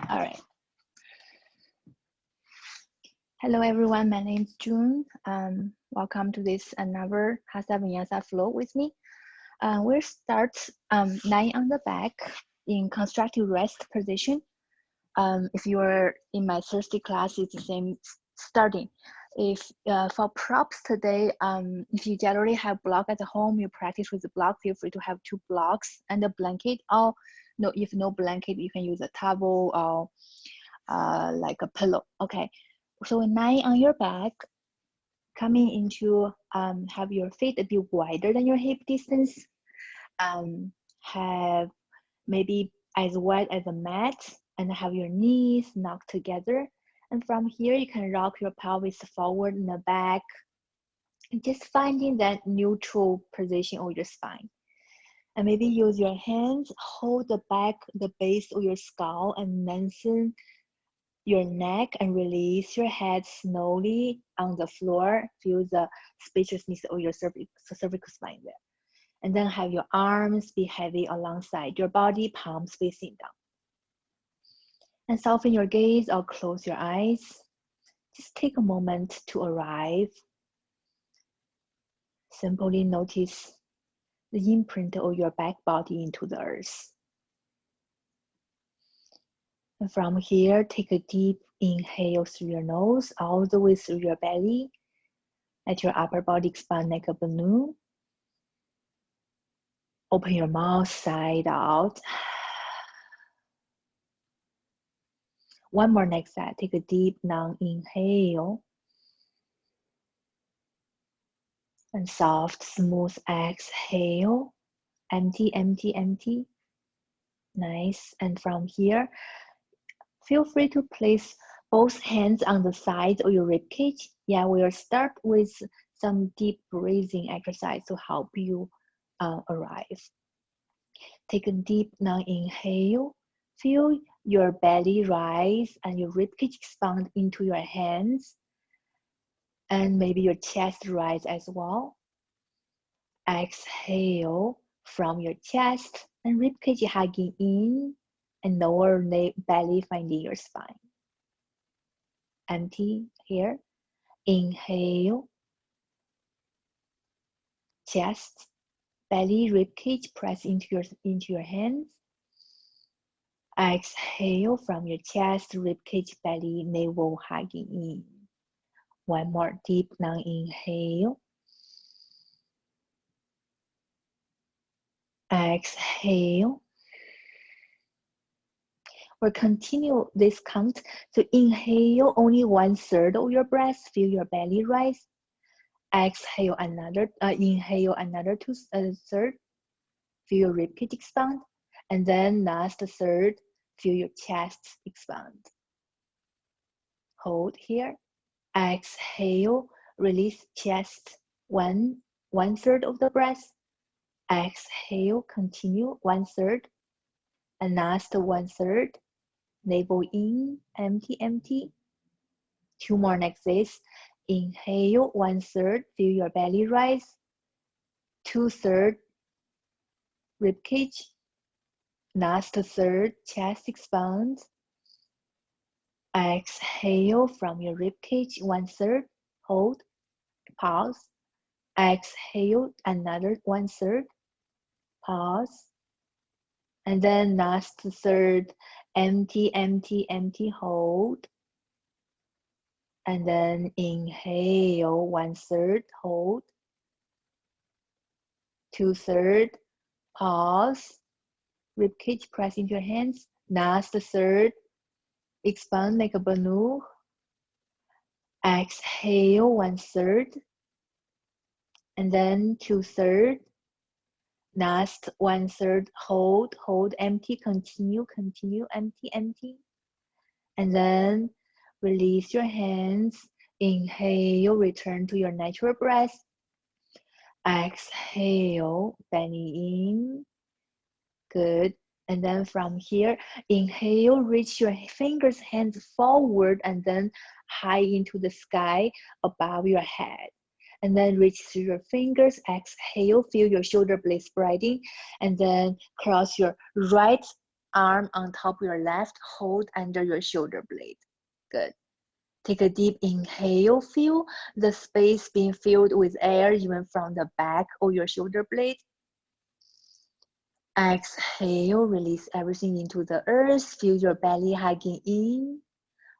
All right. Hello, everyone. My name is June. Welcome to this another Hatha Viny flow with me. We'll start lying on the back in constructive rest position. If you are in my Thursday class, it's the same starting. If for props today, if you generally have block at home, you practice with the block, feel free to have 2 blocks and a blanket. Or no, if no blanket, you can use a towel or like a pillow. Okay, so lying on your back, coming into have your feet a bit wider than your hip distance. Have maybe as wide as a mat, and have your knees knocked together. And from here, you can rock your pelvis forward and back, just finding that neutral position of your spine. And maybe use your hands, hold the back, the base of your skull, and lengthen your neck and release your head slowly on the floor. Feel the spaciousness of your cervical spine there. And then have your arms be heavy alongside your body, palms facing down. And soften your gaze or close your eyes. Just take a moment to arrive. Simply notice the imprint of your back body into the earth. And from here, take a deep inhale through your nose, all the way through your belly. Let your upper body expand like a balloon. Open your mouth side out. One more next side. Take a deep long inhale. And soft, smooth exhale. Empty, empty, empty. Nice. And from here, feel free to place both hands on the sides of your rib cage. Yeah, we'll start with some deep breathing exercise to help you arrive. Take a deep long inhale. Feel your belly rise and your rib cage expand into your hands. And maybe your chest rise as well. Exhale from your chest and rib cage hugging in and lower belly finding your spine. Empty here. Inhale. Chest, belly, rib cage press into your hands. Exhale from your chest, rib cage, belly, navel hugging in. One more deep long inhale. Exhale. We'll continue this count. So inhale only 1/3 of your breath. Feel your belly rise. Exhale another. Inhale another 2/3. Feel your rib cage expand. And then last third, feel your chest expand. Hold here. Exhale, release chest. 1/3 of the breath. Exhale, continue 1/3. And last 1/3. Navel in, empty, empty. 2 more next this. Inhale, 1/3, feel your belly rise. 2/3, rib cage. Last third, chest expand. Exhale from your rib cage, 1/3, hold, pause. Exhale, another 1/3, pause. And then last third, empty, empty, empty, hold. And then inhale, 1/3, hold. 2/3, pause. Rib cage, press into your hands. Last third, expand like a balloon. Exhale, 1/3. And then 2/3. Last 1/3, hold, hold, empty, continue, continue, empty, empty. And then release your hands. Inhale, return to your natural breath. Exhale, belly in. Good. And then from here, inhale, reach your fingers, hands forward, and then high into the sky above your head. And then reach through your fingers. Exhale, feel your shoulder blades spreading. And then cross your right arm on top of your left, hold under your shoulder blade. Good. Take a deep inhale, feel the space being filled with air even from the back of your shoulder blade. Exhale, release everything into the earth, feel your belly hugging in.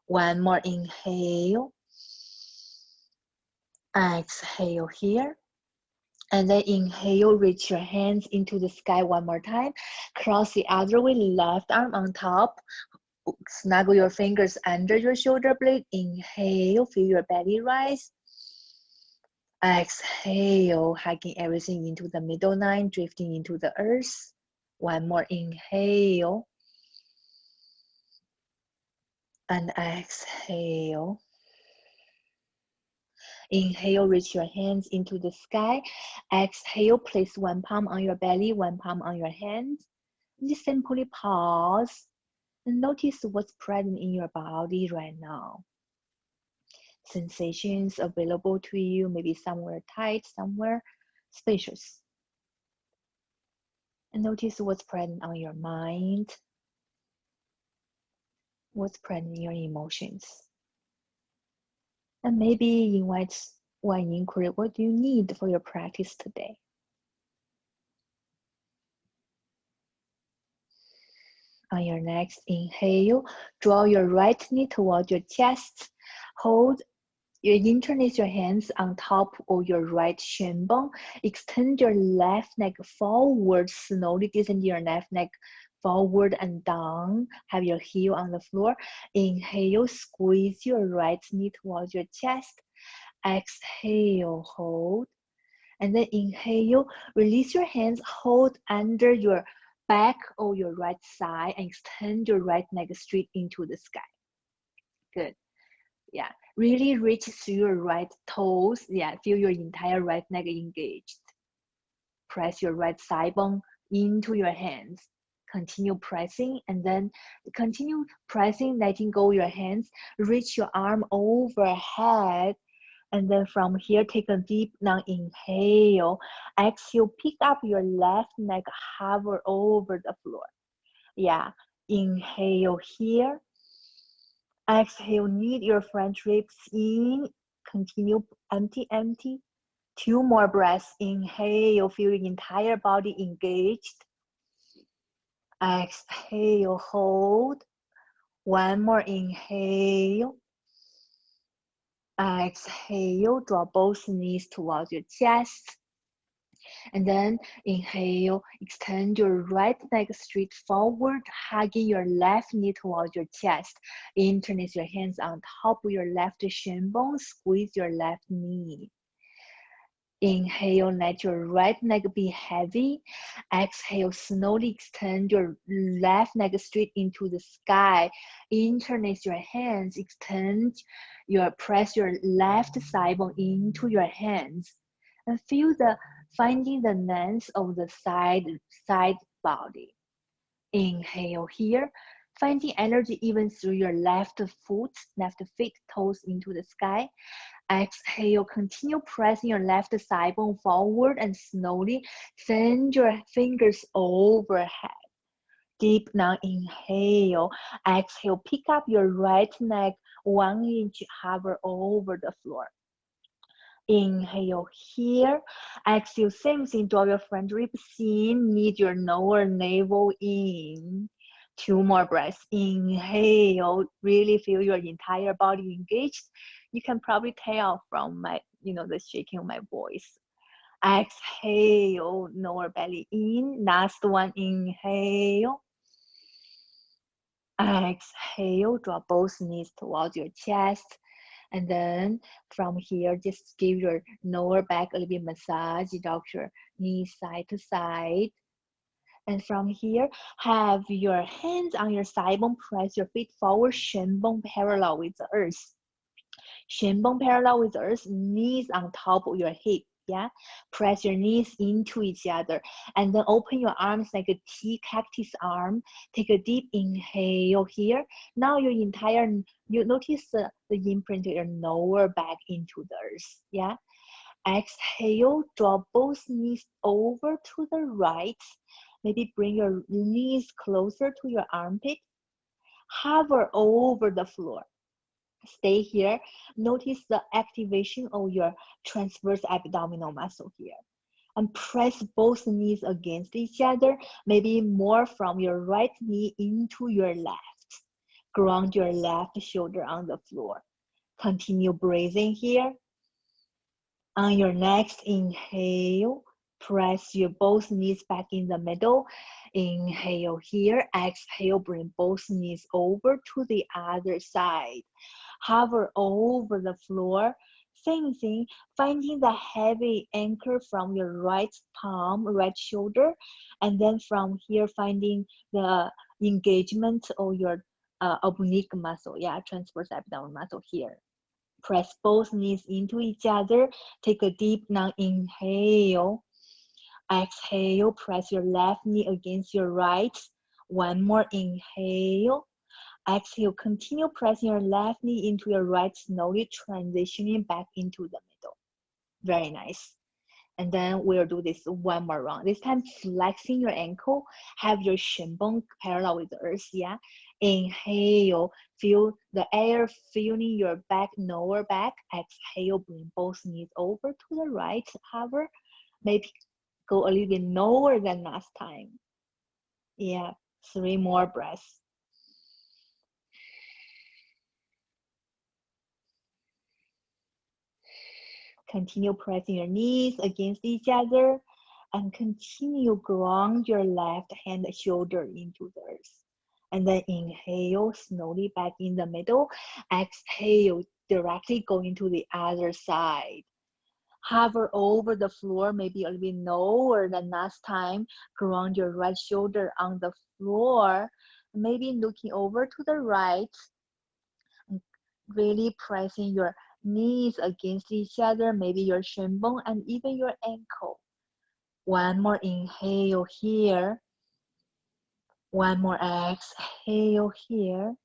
One more inhale. Exhale here. And then inhale, reach your hands into the sky one more time. Cross the other way, left arm on top. Snuggle your fingers under your shoulder blade. Inhale, feel your belly rise. Exhale, hugging everything into the middle line, drifting into the earth. One more inhale. And exhale. Inhale, reach your hands into the sky. Exhale, place one palm on your belly, one palm on your hands. Just simply pause and notice what's present in your body right now. Sensations available to you, maybe somewhere tight, somewhere spacious. And notice what's present on your mind, what's present in your emotions. And maybe invite one inquiry, what do you need for your practice today? On your next inhale, draw your right knee towards your chest. Hold, interlace your hands on top of your right shin bone. Extend your left neck forward, slowly descend your left neck forward and down. Have your heel on the floor. Inhale, squeeze your right knee towards your chest. Exhale, hold. And then inhale, release your hands, hold under your back or your right side and extend your right leg straight into the sky. Good. Yeah, really reach through your right toes. Yeah, feel your entire right leg engaged. Press your right thigh bone into your hands. Continue pressing and then continue pressing, letting go your hands. Reach your arm overhead. And then from here, take a deep long inhale. Exhale, pick up your left leg, hover over the floor. Yeah, inhale here. Exhale, knead your front ribs in. Continue empty, empty. Two more breaths. Inhale, feel your entire body engaged. Exhale, hold. One more inhale. Exhale, draw both knees towards your chest. And then inhale, extend your right leg straight forward, hugging your left knee towards your chest. Interlace your hands on top of your left shin bone, squeeze your left knee. Inhale, let your right leg be heavy. Exhale, slowly extend your left leg straight into the sky. Interlace your hands, press your left thigh bone into your hands. And feel finding the length of the side body. Inhale here, finding energy even through your left feet, toes into the sky. Exhale, continue pressing your left thigh bone forward and slowly send your fingers overhead. Deep long inhale. Exhale, pick up your right leg 1 inch, hover over the floor. Inhale here. Exhale, same thing, draw your front ribs in, knead your lower navel in. Two more breaths. Inhale, really feel your entire body engaged. You can probably tell from my, the shaking of my voice. Exhale, lower belly in. Last one, inhale. Exhale, draw both knees towards your chest. And then from here, just give your lower back a little bit massage, rock your knees side to side. And from here, have your hands on your thigh bone, press your feet forward, shin bone parallel with the earth. Shin bone parallel with the earth, knees on top of your hip. Yeah, press your knees into each other and then open your arms like a T cactus arm. Take a deep inhale here. Now you notice the imprint of your lower back into the earth. Yeah. Exhale, draw both knees over to the right Maybe bring your knees closer to your armpit. Hover over the floor. Stay here. Notice the activation of your transverse abdominal muscle here. And press both knees against each other, maybe more from your right knee into your left. Ground your left shoulder on the floor. Continue breathing here. On your next inhale, press your both knees back in the middle. Inhale here. Exhale, bring both knees over to the other side. Hover over the floor. Same thing, finding the heavy anchor from your right palm, right shoulder, and then from here finding the engagement of your oblique muscle, transverse abdominal muscle here. Press both knees into each other. Take a deep inhale. Exhale, press your left knee against your right. One more inhale. Exhale, continue pressing your left knee into your right, slowly transitioning back into the middle. Very nice. And then we'll do this one more round. This time, flexing your ankle, have your shin bone parallel with the earth, Inhale, feel the air filling your back, lower back. Exhale, bring both knees over to the right, hover. Maybe go a little bit lower than last time. 3 more breaths. Continue pressing your knees against each other and continue ground your left hand shoulder into the earth. And then inhale, slowly back in the middle. Exhale, directly go into the other side. Hover over the floor, maybe a little bit lower than last time. Ground your right shoulder on the floor. Maybe looking over to the right. Really pressing your knees against each other, maybe your shin bone and even your ankle. One more inhale here. One more exhale here.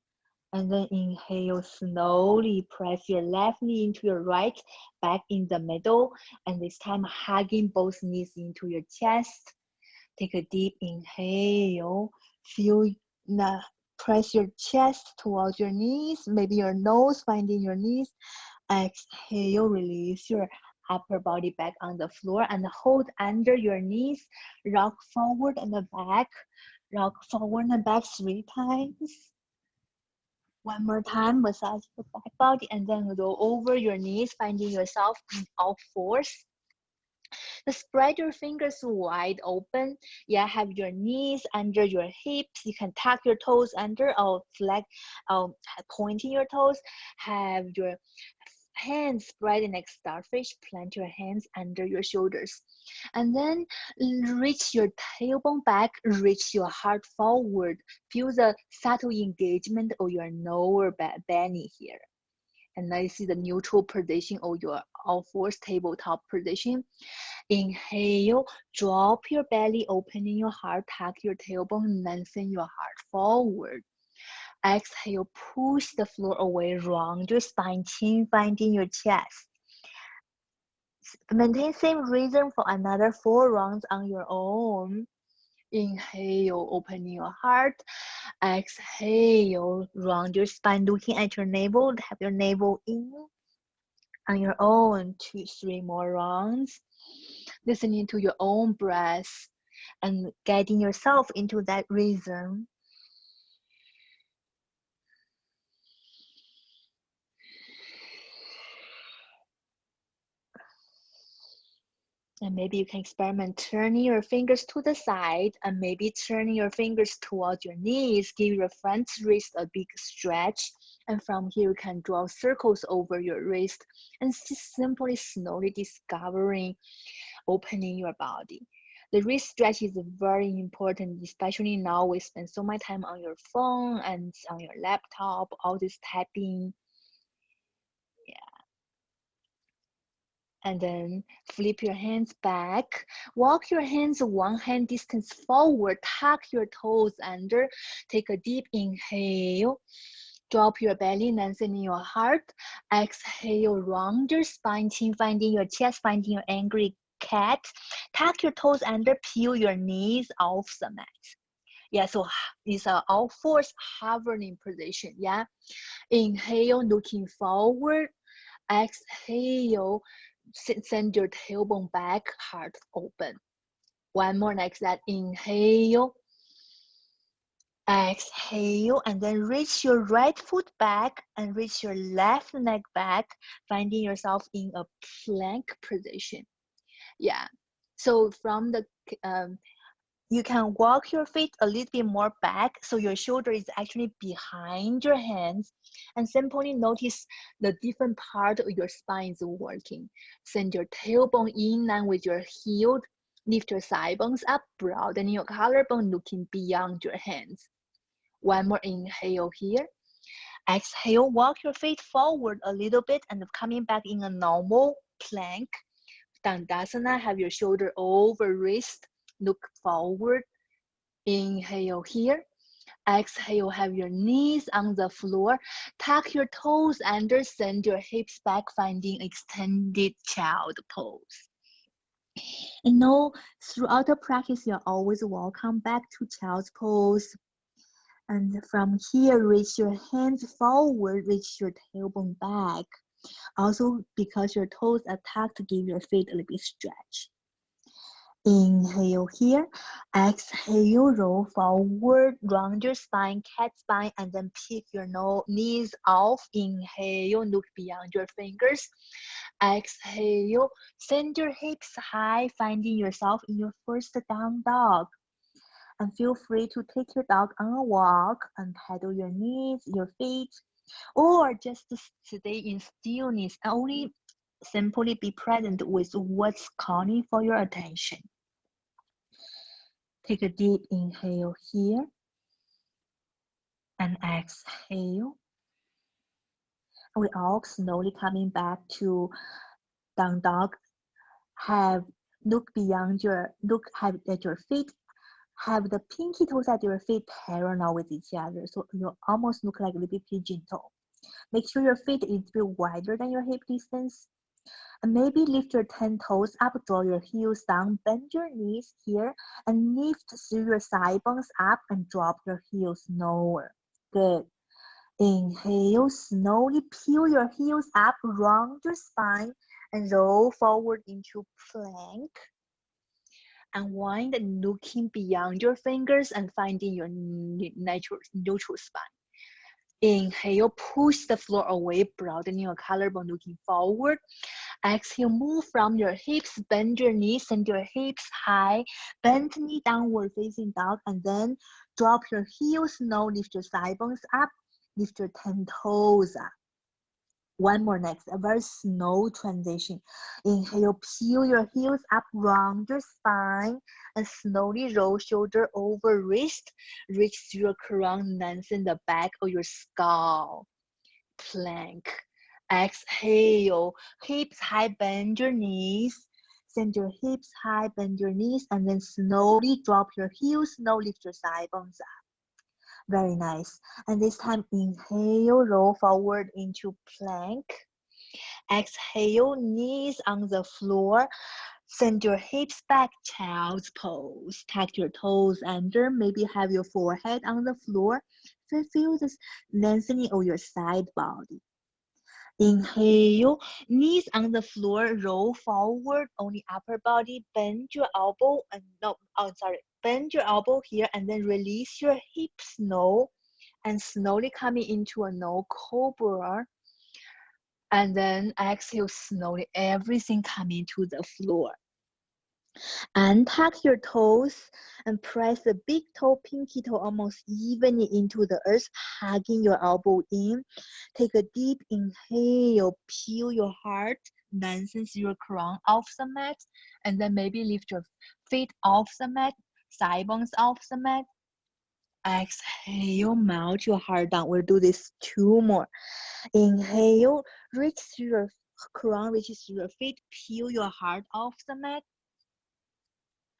And then inhale, slowly press your left knee into your right, back in the middle. And this time hugging both knees into your chest. Take a deep inhale. Feel the press your chest towards your knees, maybe your nose finding your knees. Exhale, release your upper body back on the floor and hold under your knees. Rock forward and back. Rock forward and back 3 times. One more time, massage your back body and then go over your knees, finding yourself in all fours. Spread your fingers wide open. Have your knees under your hips. You can tuck your toes under or pointing your toes. Have your hands spread like starfish. Plant your hands under your shoulders. And then reach your tailbone back. Reach your heart forward. Feel the subtle engagement of your lower belly here. And this is the neutral position of your all fours tabletop position. Inhale, drop your belly, opening your heart, tuck your tailbone, lengthen your heart forward. Exhale, push the floor away, round your spine, chin finding your chest. Maintain same rhythm for another 4 rounds on your own. Inhale, opening your heart. Exhale, round your spine, looking at your navel, have your navel in. On your own, 2, 3 more rounds. Listening to your own breath and guiding yourself into that rhythm. And maybe you can experiment turning your fingers to the side and maybe turning your fingers towards your knees. Give your front wrist a big stretch. And from here, you can draw circles over your wrist and just simply slowly discovering opening your body. The wrist stretch is very important, especially now we spend so much time on your phone and on your laptop, all this tapping. And then flip your hands back. Walk your hands 1 hand distance forward. Tuck your toes under. Take a deep inhale. Drop your belly, lengthening your heart. Exhale, round your spine, chin finding your chest, finding your cat. Tuck your toes under, peel your knees off the mat. Yeah, so it's all fours hovering position. Yeah, inhale, looking forward. Exhale, send your tailbone back, heart open. One more like that. Inhale, exhale, and then reach your right foot back and reach your left leg back, finding yourself in a plank position. Yeah, so from the you can walk your feet a little bit more back so your shoulder is actually behind your hands, and simply notice the different part of your spine is working. Send your tailbone in line with your heel. Lift your thigh bones up, broaden your collarbone, looking beyond your hands. One more inhale here. Exhale, walk your feet forward a little bit and coming back in a normal plank. Dandasana, have your shoulder over wrist, look forward. Inhale here. Exhale, have your knees on the floor. Tuck your toes under, send your hips back, finding extended child pose. And know throughout the practice, you're always welcome back to child's pose. And from here, reach your hands forward, reach your tailbone back. Also, because your toes are tucked, give your feet a little bit stretch. Inhale here. Exhale, roll forward, round your spine, cat spine, and then pick your knees off. Inhale, look beyond your fingers. Exhale, send your hips high, finding yourself in your first down dog. And feel free to take your dog on a walk and pedal your knees, your feet, or just stay in stillness and only simply be present with what's calling for your attention. Take a deep inhale here and exhale. We all slowly coming back to down dog. Look at your feet. Have the pinky toes at your feet parallel with each other, so you almost look like a little pigeon toe. Make sure your feet is a bit wider than your hip distance. And maybe lift your 10 toes up, draw your heels down, bend your knees here, and lift through your thigh bones up and drop your heels lower. Good. Inhale, slowly peel your heels up, round your spine, and roll forward into plank. Unwind, looking beyond your fingers and finding your neutral spine. Inhale, push the floor away, broadening your collarbone, looking forward. Exhale, move from your hips, bend your knees, send your hips high, bend knee, downward facing dog, and then drop your heels low, lift your thigh bones up, lift your 10 toes up. One more next, a very slow transition. Inhale, peel your heels up, round your spine, and slowly roll shoulder over wrist. Reach through your crown, lengthen the back of your skull. Plank. Exhale, hips high, bend your knees. Send your hips high, bend your knees, and then slowly drop your heels, now lift your thigh bones up. Very nice. And this time, inhale, roll forward into plank. Exhale, knees on the floor. Send your hips back, child's pose. Tuck your toes under, maybe have your forehead on the floor. Feel this lengthening of your side body. Inhale, knees on the floor, roll forward, only upper body, bend your elbow, bend your elbow here, and then release your hips low, and slowly coming into a no cobra. And then exhale slowly, everything coming to the floor. Untuck your toes and press the big toe, pinky toe almost evenly into the earth, hugging your elbow in. Take a deep inhale, peel your heart, lengthen your crown off the mat, and then maybe lift your feet off the mat, thigh bones off the mat. Exhale, melt your heart down. We'll do this 2 more. Inhale, reach through your crown, reach through your feet, peel your heart off the mat.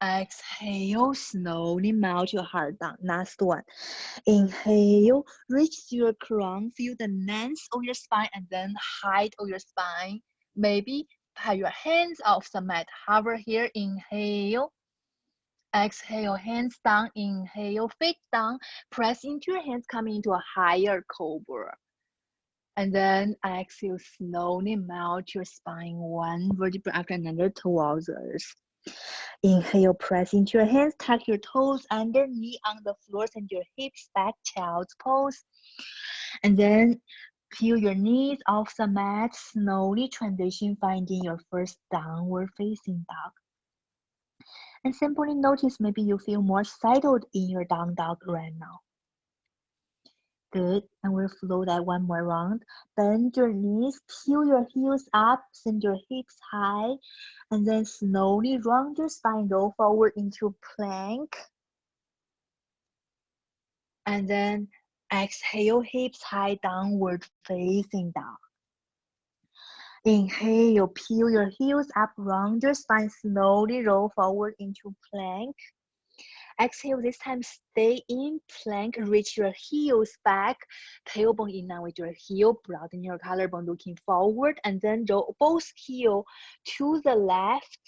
Exhale, slowly melt your heart down. Last one. Inhale, reach through your crown, feel the length of your spine and then height of your spine. Maybe have your hands off the mat. Hover here, inhale. Exhale, hands down, inhale, feet down. Press into your hands, coming into a higher cobra. And then exhale, slowly melt your spine one vertebra after another towards us. Inhale, press into your hands, tuck your toes under, knee on the floor, send your hips back, child's pose. And then peel your knees off the mat, slowly transition, finding your first downward facing dog. And simply notice maybe you feel more settled in your down dog right now. Good, and we'll flow that one more round. Bend your knees, peel your heels up, send your hips high, and then slowly round your spine, roll forward into plank. And then exhale, hips high, downward facing dog. Inhale, peel your heels up, round your spine, slowly roll forward into plank. Exhale, this time stay in plank, reach your heels back, tailbone in line with your heel, broaden your collarbone looking forward, and then roll both heel to the left.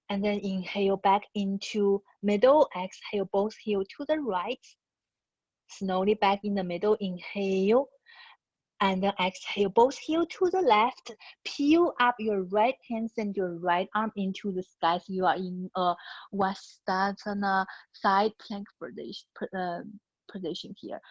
And then inhale back into middle, exhale both heel to the right. Slowly back in the middle, inhale. And then exhale, both heel to the left. Peel up your right hand, send your right arm into the sky. So you are in a Vastasana side plank position here.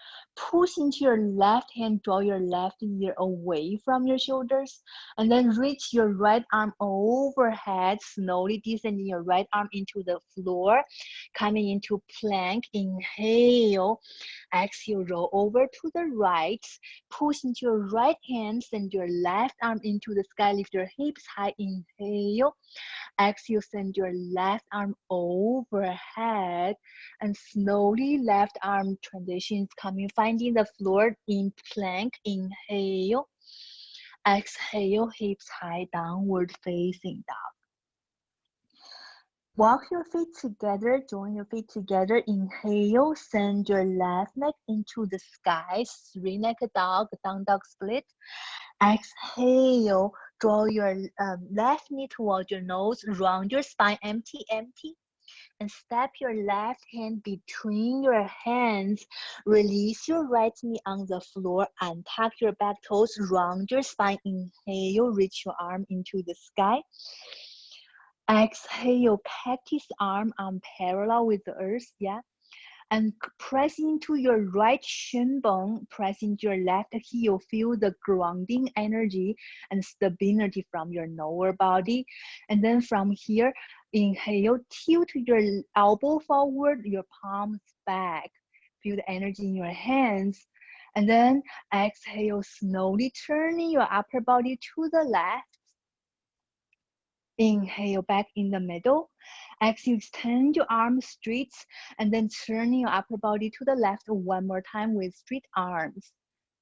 Push into your left hand, draw your left ear away from your shoulders, and then reach your right arm overhead, slowly descending your right arm into the floor, coming into plank. Inhale, exhale, roll over to the right, push into your right hand, send your left arm into the sky, lift your hips high, inhale. Exhale, send your left arm overhead, and slowly left arm transitions coming, finding the floor in plank. Inhale. Exhale, hips high, downward facing dog. Walk your feet together, join your feet together. Inhale, send your left leg into the sky, three-legged dog, down dog split. Exhale, draw your left knee towards your nose, round your spine, empty, and step your left hand between your hands. Release your right knee on the floor and tuck your back toes, round your spine. Inhale, reach your arm into the sky. Exhale, cactus arm parallel with the earth, yeah. And press into your right shin bone, press into your left heel, feel the grounding energy and stability from your lower body. And then from here, inhale, tilt your elbow forward, your palms back. Feel the energy in your hands. And then exhale, slowly turning your upper body to the left. Inhale, back in the middle. Exhale, extend your arms straight, and then turning your upper body to the left one more time with straight arms.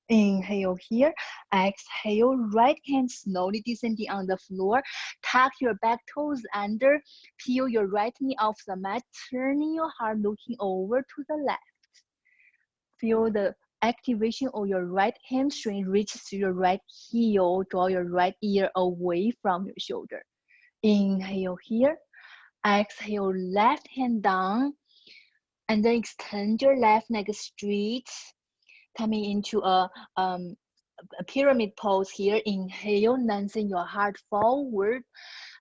Inhale here. Exhale, right hand slowly descending on the floor. Tuck your back toes under. Peel your right knee off the mat. Turning your heart, looking over to the left. Feel the activation of your right hamstring reach to your right heel. Draw your right ear away from your shoulder. Inhale here. Exhale, left hand down, and then extend your left leg straight, coming into a pyramid pose here. Inhale, lengthen your heart forward.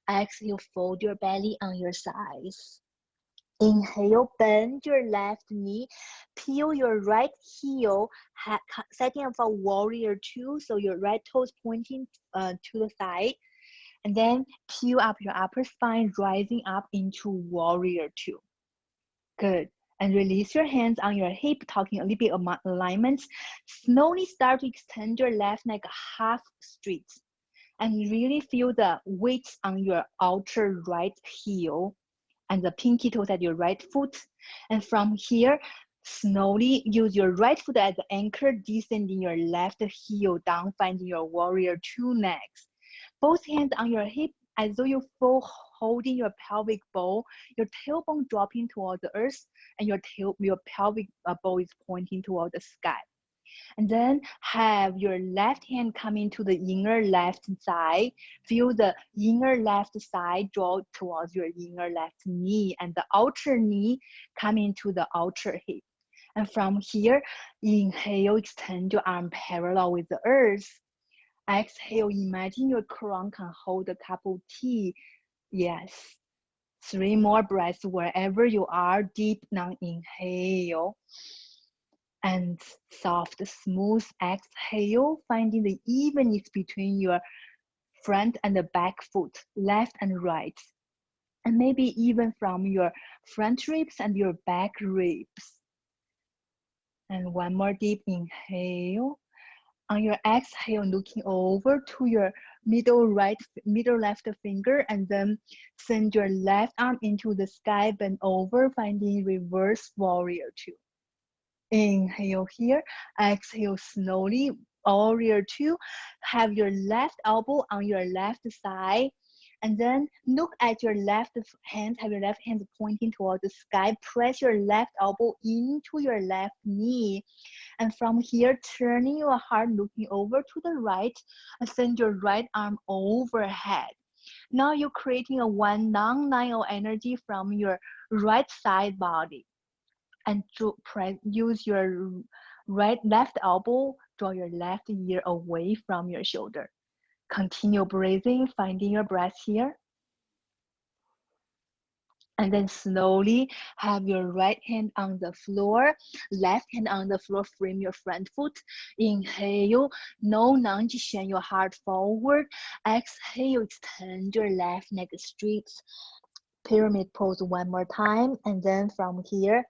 Exhale, fold your belly on your sides. Inhale, bend your left knee, peel your right heel, setting up for warrior two, so your right toes pointing to the side. And then peel up your upper spine, rising up into warrior two. Good. And release your hands on your hip, talking a little bit about alignments. Slowly start to extend your left leg half straight. And really feel the weight on your outer right heel and the pinky toes at your right foot. And from here, slowly use your right foot as the anchor, descending your left heel down, finding your warrior two next. Both hands on your hip as though you fall holding your pelvic bowl, your tailbone dropping toward the earth, and your pelvic bowl is pointing toward the sky. And then have your left hand come into the inner left side. Feel the inner left side draw towards your inner left knee, and the outer knee come into the outer hip. And from here, inhale, extend your arm parallel with the earth. Exhale, imagine your crown can hold a cup of tea. Yes. 3 more breaths wherever you are. Deep non-inhale. And soft, smooth exhale, finding the evenness between your front and the back foot, left and right. And maybe even from your front ribs and your back ribs. And one more deep inhale. On your exhale, looking over to your middle left finger, and then send your left arm into the sky, bend over, finding reverse warrior 2. Inhale here, exhale slowly, warrior 2. Have your left elbow on your left side, and then look at your left hand, have your left hand pointing toward the sky. Press your left elbow into your left knee. And from here, turning your heart, looking over to the right, and send your right arm overhead. Now you're creating a 1 non-9 energy from your right side body. And use your left elbow, draw your left ear away from your shoulder. Continue breathing, finding your breath here. And then slowly have your right hand on the floor, left hand on the floor, frame your front foot. Inhale, no lunge, send your heart forward. Exhale, extend your left leg straight. Pyramid pose 1 more time. And then from here,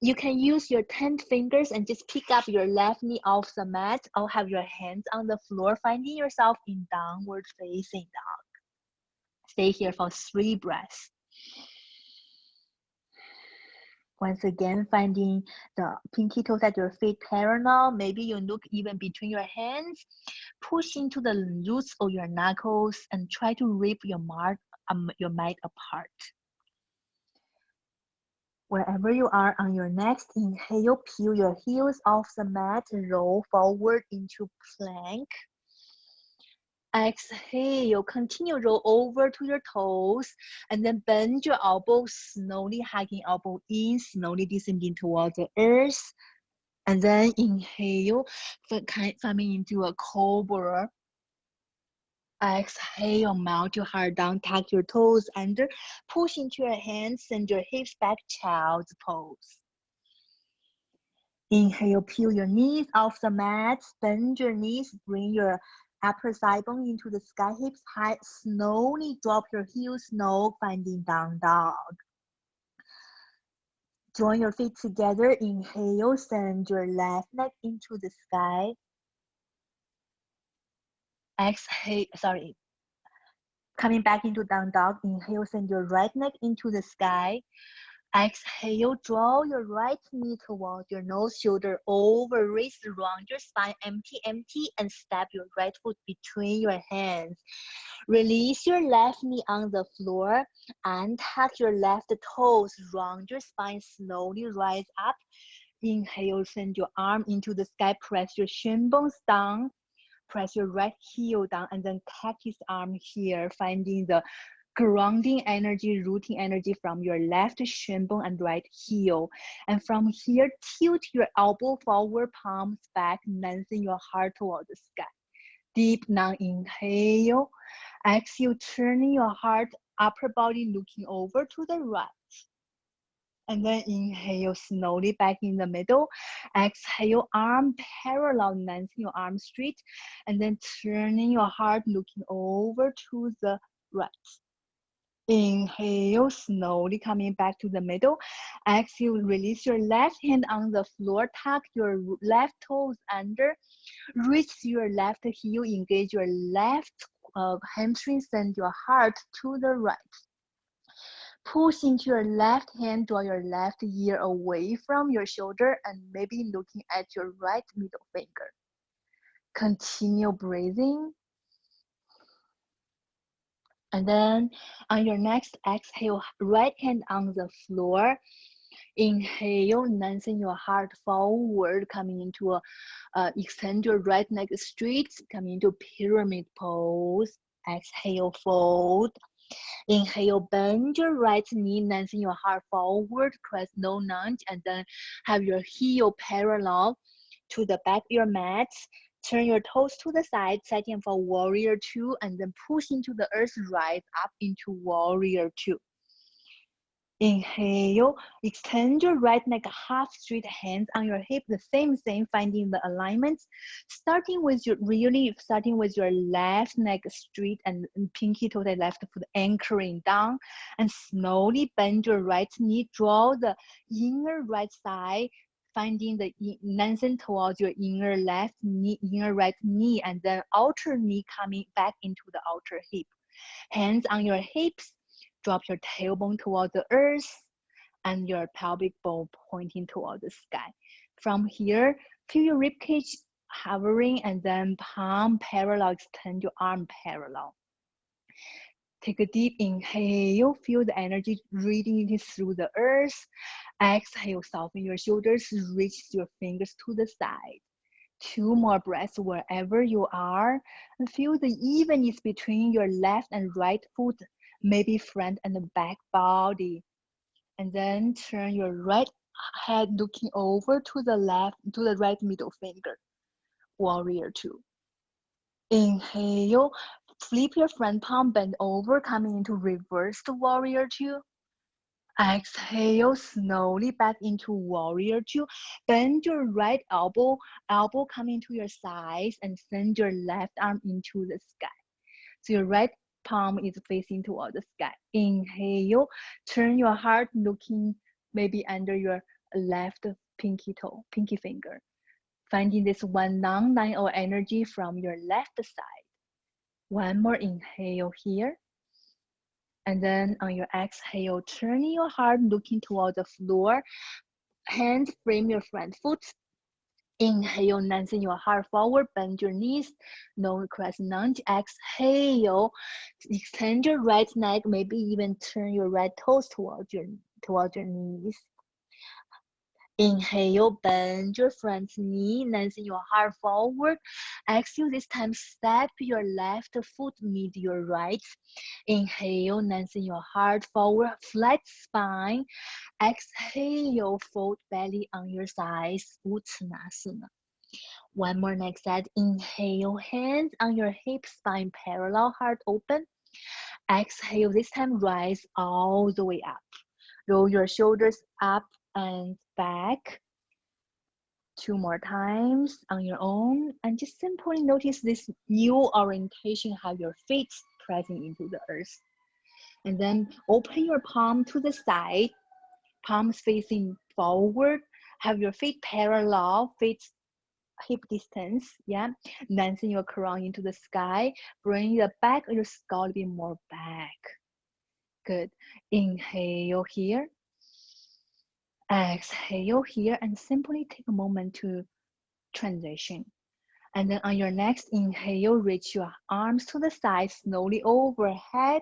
you can use your 10 fingers and just pick up your left knee off the mat, or have your hands on the floor, finding yourself in downward facing dog. Stay here for 3 breaths. Once again, finding the pinky toes at your feet parallel. Maybe you look even between your hands. Push into the roots of your knuckles and try to rip your mat apart. Wherever you are on your next inhale, peel your heels off the mat, roll forward into plank. Exhale, continue roll over to your toes, and then bend your elbows, slowly hugging elbow in, slowly descending towards the earth. And then inhale, coming into a cobra. Exhale, melt your heart down, tuck your toes under, push into your hands, send your hips back, child's pose. Inhale, peel your knees off the mat, bend your knees, bring your upper thigh bone into the sky, hips high, slowly drop your heels low, finding down dog. Join your feet together, inhale, send your left leg into the sky. Exhale, coming back into down dog, inhale, send your right leg into the sky. Exhale, draw your right knee towards your nose, shoulder over, wrist around your spine, empty, and step your right foot between your hands. Release your left knee on the floor and tuck your left toes, round your spine, slowly rise up. Inhale, send your arm into the sky, press your shin bones down, press your right heel down, and then cactus arm here, finding the grounding energy, rooting energy from your left shin bone and right heel. And from here, tilt your elbow forward, palms back, lengthen your heart toward the sky. Deep non-inhale. Exhale, turning your heart, upper body looking over to the right. And then inhale, slowly back in the middle. Exhale, arm parallel, lengthen your arm straight. And then turning your heart, looking over to the right. Inhale, slowly coming back to the middle. Exhale, release your left hand on the floor, tuck your left toes under, reach your left heel, engage your left hamstring, send your heart to the right. Push into your left hand, draw your left ear away from your shoulder, and maybe looking at your right middle finger. Continue breathing. And then on your next exhale, right hand on the floor. Inhale, lengthen your heart forward, coming into extend your right leg straight, coming into pyramid pose. Exhale, fold. Inhale, bend your right knee, lengthen your heart forward, press no lunge, and then have your heel parallel to the back of your mat. Turn your toes to the side, setting for warrior two, and then push into the earth, rise up into warrior two. Inhale, extend your right leg half straight, hands on your hip, the same thing, finding the alignments. Starting with your left leg straight and pinky toe the left foot anchoring down, and slowly bend your right knee, draw the inner right side, finding the lengthen towards your inner left knee, inner right knee, and then outer knee coming back into the outer hip. Hands on your hips. Drop your tailbone toward the earth and your pelvic bone pointing toward the sky. From here, feel your ribcage hovering and then palm parallel, extend your arm parallel. Take a deep inhale, feel the energy radiating through the earth. Exhale, soften your shoulders, reach your fingers to the side. 2 more breaths wherever you are, and feel the evenness between your left and right foot, maybe front and back body. And then turn your right head looking over to the right middle finger. Warrior two. Inhale, flip your front palm, bend over, coming into reversed warrior two. Exhale, slowly back into warrior two. Bend your right elbow coming to your sides, and send your left arm into the sky. So your right palm is facing toward the sky. Inhale, turn your heart looking maybe under your left pinky finger. Finding this one long line of energy from your left side. One more inhale here. And then on your exhale, turn your heart looking toward the floor. Hands frame your front foot. Inhale, lengthen your heart forward, bend your knees, no crescent lunge. Exhale, extend your right leg, maybe even turn your right toes towards your knees. Inhale, bend your front knee, lengthen your heart forward. Exhale, this time step your left foot mid your right. Inhale, lengthen your heart forward, flat spine. Exhale, fold belly on your sides, Uttanasana. One more next set. Inhale, hands on your hips, spine parallel, heart open. Exhale, this time rise all the way up. Roll your shoulders up and back. 2 more times on your own, and just simply notice this new orientation, how your feet pressing into the earth. And then open your palm to the side, palms facing forward, have your feet parallel, feet hip distance, yeah. Lengthen your crown into the sky, bring the back of your skull a bit more back. Good. Inhale here. Exhale here, and simply take a moment to transition. And then on your next inhale, reach your arms to the side, slowly overhead.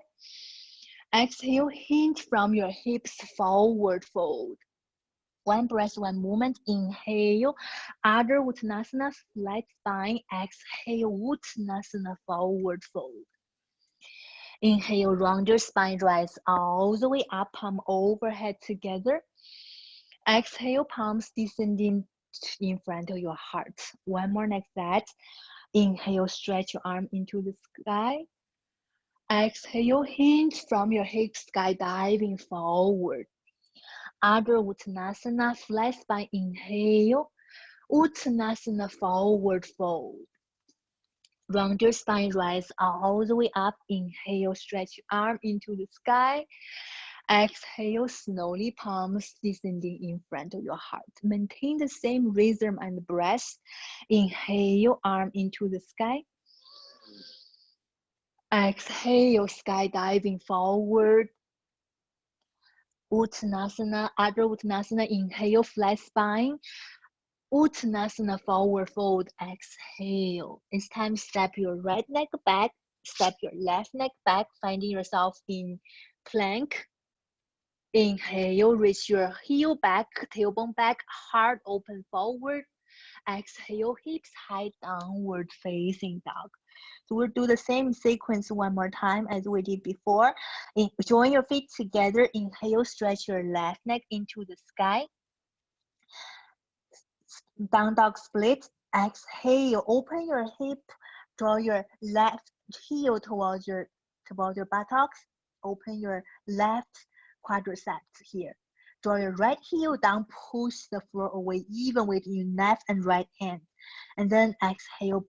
Exhale, hinge from your hips, forward fold. One breath, one movement. Inhale, Ardha Uttanasana, flat spine. Exhale, Uttanasana, forward fold. Inhale, round your spine, rise all the way up, palm overhead together. Exhale, palms descending in front of your heart. One more like that. Inhale, stretch your arm into the sky. Exhale, hinge from your hips, skydiving forward. Ardha Uttanasana, flat spine, inhale. Uttanasana, forward fold. Round your spine, rise all the way up. Inhale, stretch your arm into the sky. Exhale, slowly palms descending in front of your heart. Maintain the same rhythm and breath. Inhale, arm into the sky. Exhale, skydiving forward. Uttanasana, Ardha Uttanasana, inhale, flat spine. Uttanasana, forward fold, exhale. It's time to step your right leg back, step your left leg back, finding yourself in plank. Inhale, reach your heel back, tailbone back, heart open forward. Exhale, hips high, downward facing dog. So we'll do the same sequence one more time as we did before. Join your feet together. Inhale, stretch your left neck into the sky. Down dog split. Exhale, open your hip, draw your left heel towards your buttocks. Open your left quadriceps here. Draw your right heel down, push the floor away, even with your left and right hand. And then exhale,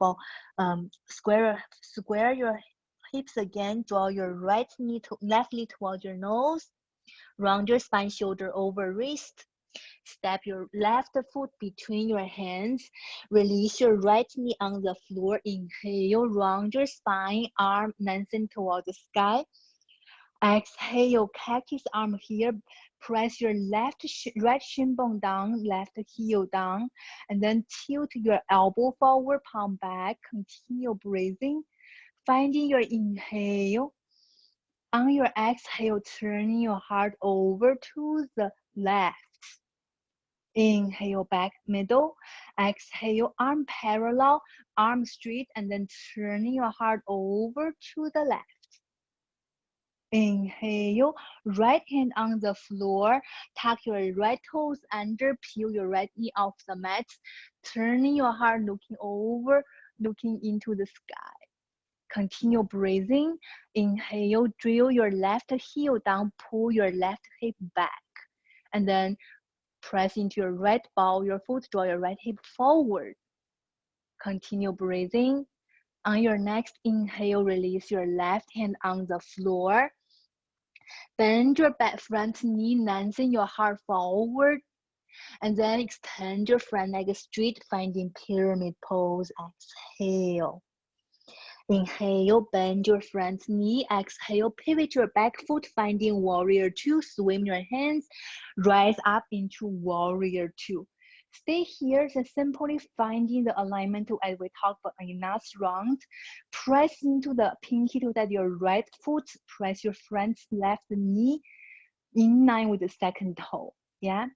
square your hips again. Draw your left knee towards your nose. Round your spine, shoulder over wrist. Step your left foot between your hands. Release your right knee on the floor. Inhale, round your spine, arm lengthen toward the sky. Exhale, cactus arm here. Press your right shin bone down, left heel down, and then tilt your elbow forward, palm back. Continue breathing. Finding your inhale. On your exhale, turning your heart over to the left. Inhale, back middle. Exhale, arm parallel, arm straight, and then turning your heart over to the left. Inhale, right hand on the floor. Tuck your right toes under, peel your right knee off the mat. Turning your heart, looking over, looking into the sky. Continue breathing. Inhale, drill your left heel down, pull your left hip back. And then press into your right ball, your foot, draw your right hip forward. Continue breathing. On your next inhale, release your left hand on the floor. Bend your back front knee, lengthen your heart forward. And then extend your front leg straight, finding pyramid pose. Exhale. Inhale, bend your front knee. Exhale, pivot your back foot, finding warrior two. Swim your hands, rise up into warrior two. Stay here, just simply finding the alignment as we talked about in last round. Press into the pinky toe that your right foot, press your front left knee in line with the second toe. Yeah.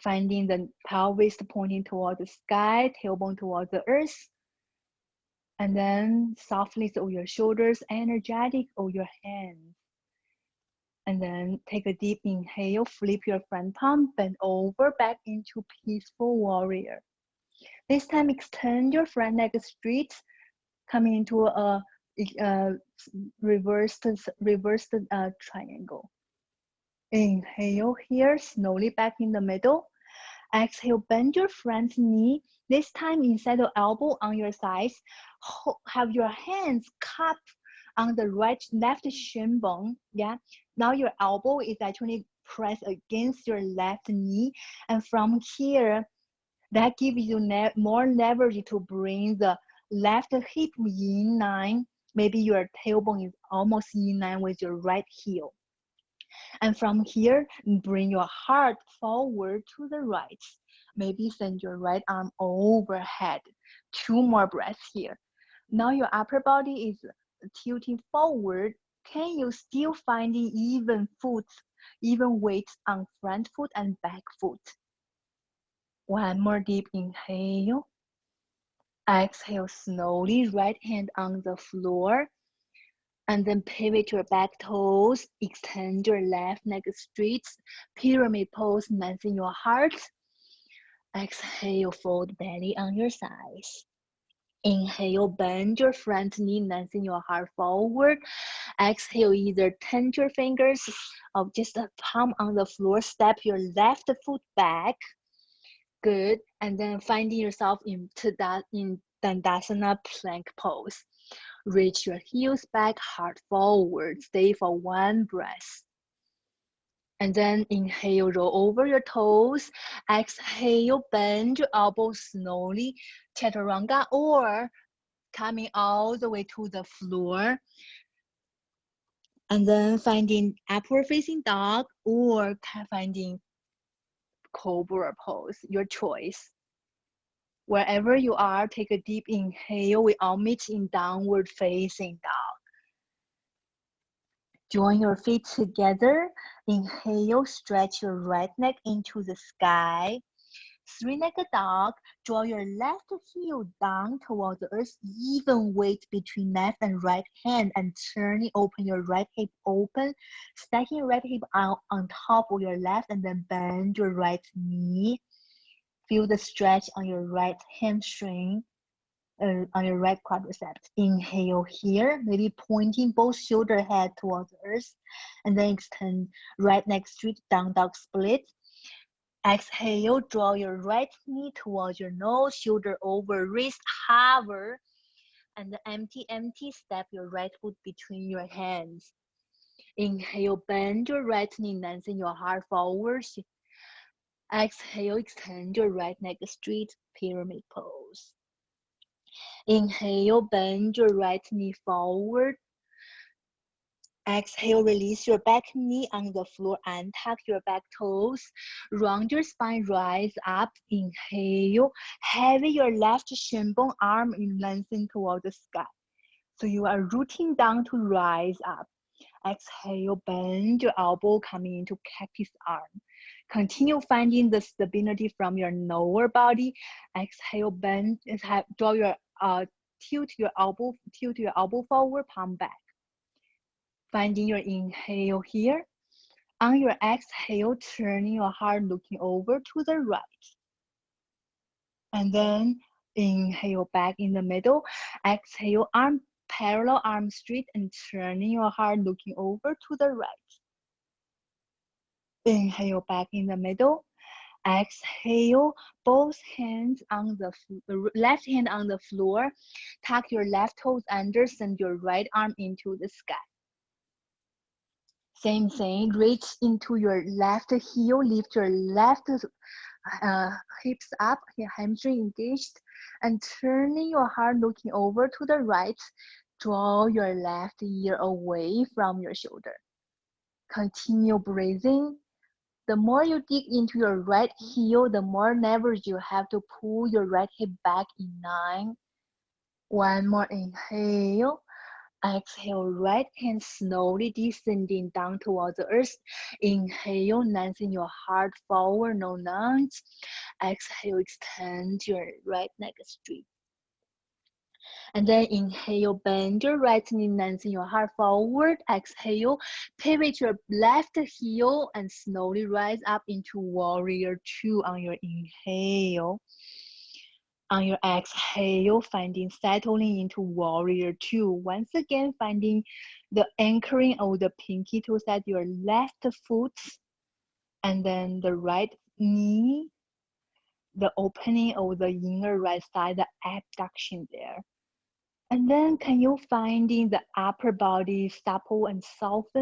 Finding the pelvis pointing towards the sky, tailbone towards the earth. And then softly over your shoulders, energetic over your hands. And then take a deep inhale, flip your front palm, bend over, back into peaceful warrior. This time, extend your front leg straight, coming into a reversed triangle. Inhale here, slowly back in the middle. Exhale, bend your front knee. This time, inside the elbow on your thighs, have your hands cup on the left shin bone. Yeah. Now your elbow is actually pressed against your left knee, and from here, that gives you more leverage to bring the left hip in line. Maybe your tailbone is almost in line with your right heel. And from here, bring your heart forward to the right. Maybe send your right arm overhead. 2 more breaths here. Now your upper body is tilting forward. Can you still find even weight on front foot and back foot? One more deep inhale. Exhale slowly, right hand on the floor. And then pivot your back toes, extend your left leg straight, pyramid pose, lengthen your heart. Exhale, fold belly on your sides. Inhale, bend your front knee, lengthen your heart forward. Exhale, either turn your fingers or just a palm on the floor, step your left foot back. Good. And then finding yourself in Dandasana plank pose. Reach your heels back, heart forward. Stay for 1 breath. And then inhale, roll over your toes. Exhale, bend your elbows slowly. Chaturanga, or coming all the way to the floor. And then finding upward facing dog, or finding cobra pose, your choice. Wherever you are, take a deep inhale. We all meet in downward facing dog. Join your feet together. Inhale, stretch your right neck into the sky. Three-legged dog, draw your left heel down towards the earth, even weight between left and right hand, and turning, open your right hip open, stacking your right hip out on top of your left, and then bend your right knee. Feel the stretch on your right hamstring, on your right quadriceps. Inhale here, maybe pointing both shoulder head towards the earth, and then extend right neck straight, down dog split. Exhale, draw your right knee towards your nose, shoulder over, wrist hover, and empty, step your right foot between your hands. Inhale, bend your right knee, lengthen your heart forward. Exhale, extend your right neck straight, pyramid pose. Inhale, bend your right knee forward. Exhale, release your back knee on the floor, untuck your back toes, round your spine, rise up. Inhale, heavy your left shin bone, arm in lengthen toward the sky. So you are rooting down to rise up. Exhale, bend your elbow, coming into cactus arm. Continue finding the stability from your lower body. Exhale, bend, draw your tilt your elbow forward, palm back. Finding your inhale here. On your exhale, turning your heart, looking over to the right. And then inhale back in the middle. Exhale, arm parallel, arm straight, and turning your heart, looking over to the right. Inhale back in the middle. Exhale, both hands on the left hand on the floor. Tuck your left toes under, send your right arm into the sky. Same thing, reach into your left heel, lift your left hips up, hamstring engaged, and turning your heart, looking over to the right. Draw your left ear away from your shoulder. Continue breathing. The more you dig into your right heel, the more leverage you have to pull your right hip back in line. One more inhale. Exhale, right hand slowly descending down towards the earth. Inhale, lengthen your heart forward, no lunge. Exhale, extend your right neck straight. And then inhale, bend your right knee, lengthen your heart forward. Exhale, pivot your left heel and slowly rise up into warrior two on your inhale. On your exhale, finding settling into warrior two. Once again, finding the anchoring of the pinky toes at your left foot, and then the right knee, the opening of the inner right side, the abduction there. And then can you finding the upper body supple and soft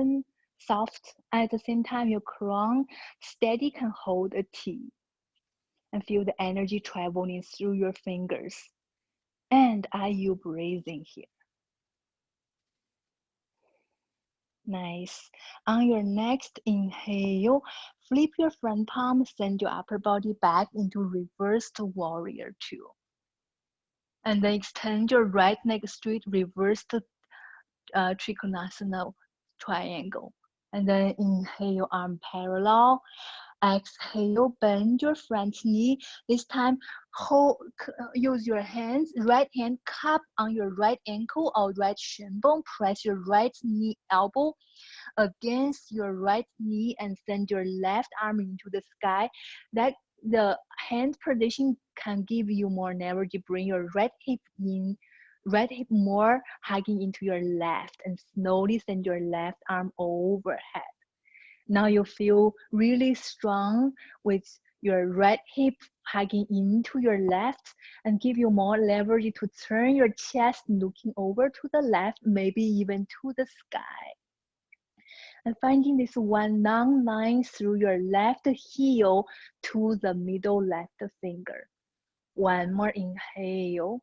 at the same time your crown steady can hold a T. And feel the energy traveling through your fingers. And are you breathing here? Nice. On your next inhale, flip your front palm, send your upper body back into reversed warrior two. And then extend your right leg straight, reversed trikonasana triangle. And then inhale, arm parallel. Exhale, bend your front knee. This time, use your hands, right hand cup on your right ankle or right shin bone. Press your right knee elbow against your right knee and send your left arm into the sky. That the hand position can give you more leverage. Bring your right hip in, right hip more hugging into your left, and slowly send your left arm overhead. Now you feel really strong with your right hip hugging into your left and give you more leverage to turn your chest looking over to the left, maybe even to the sky. And finding this one long line through your left heel to the middle left finger. One more inhale.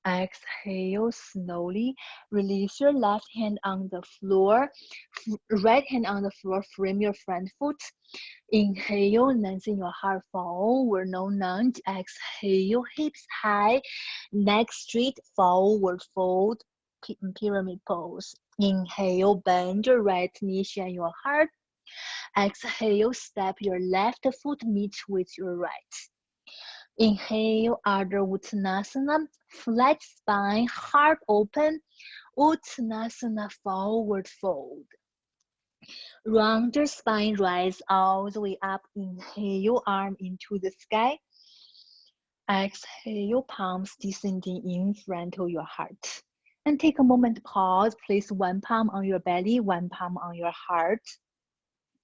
Exhale, slowly release your left hand on the floor, right hand on the floor, frame your front foot. Inhale, lengthen your heart forward, no lunge. Exhale, hips high, neck straight, forward fold, pyramid pose. Inhale, bend your right knee, shine your heart. Exhale, step your left foot meet with your right. Inhale, Ardha Uttanasana, flat spine, heart open. Uttanasana, forward fold. Round your spine, rise all the way up. Inhale, arm into the sky. Exhale, palms descending in front of your heart. And take a moment to pause. Place one palm on your belly, one palm on your heart.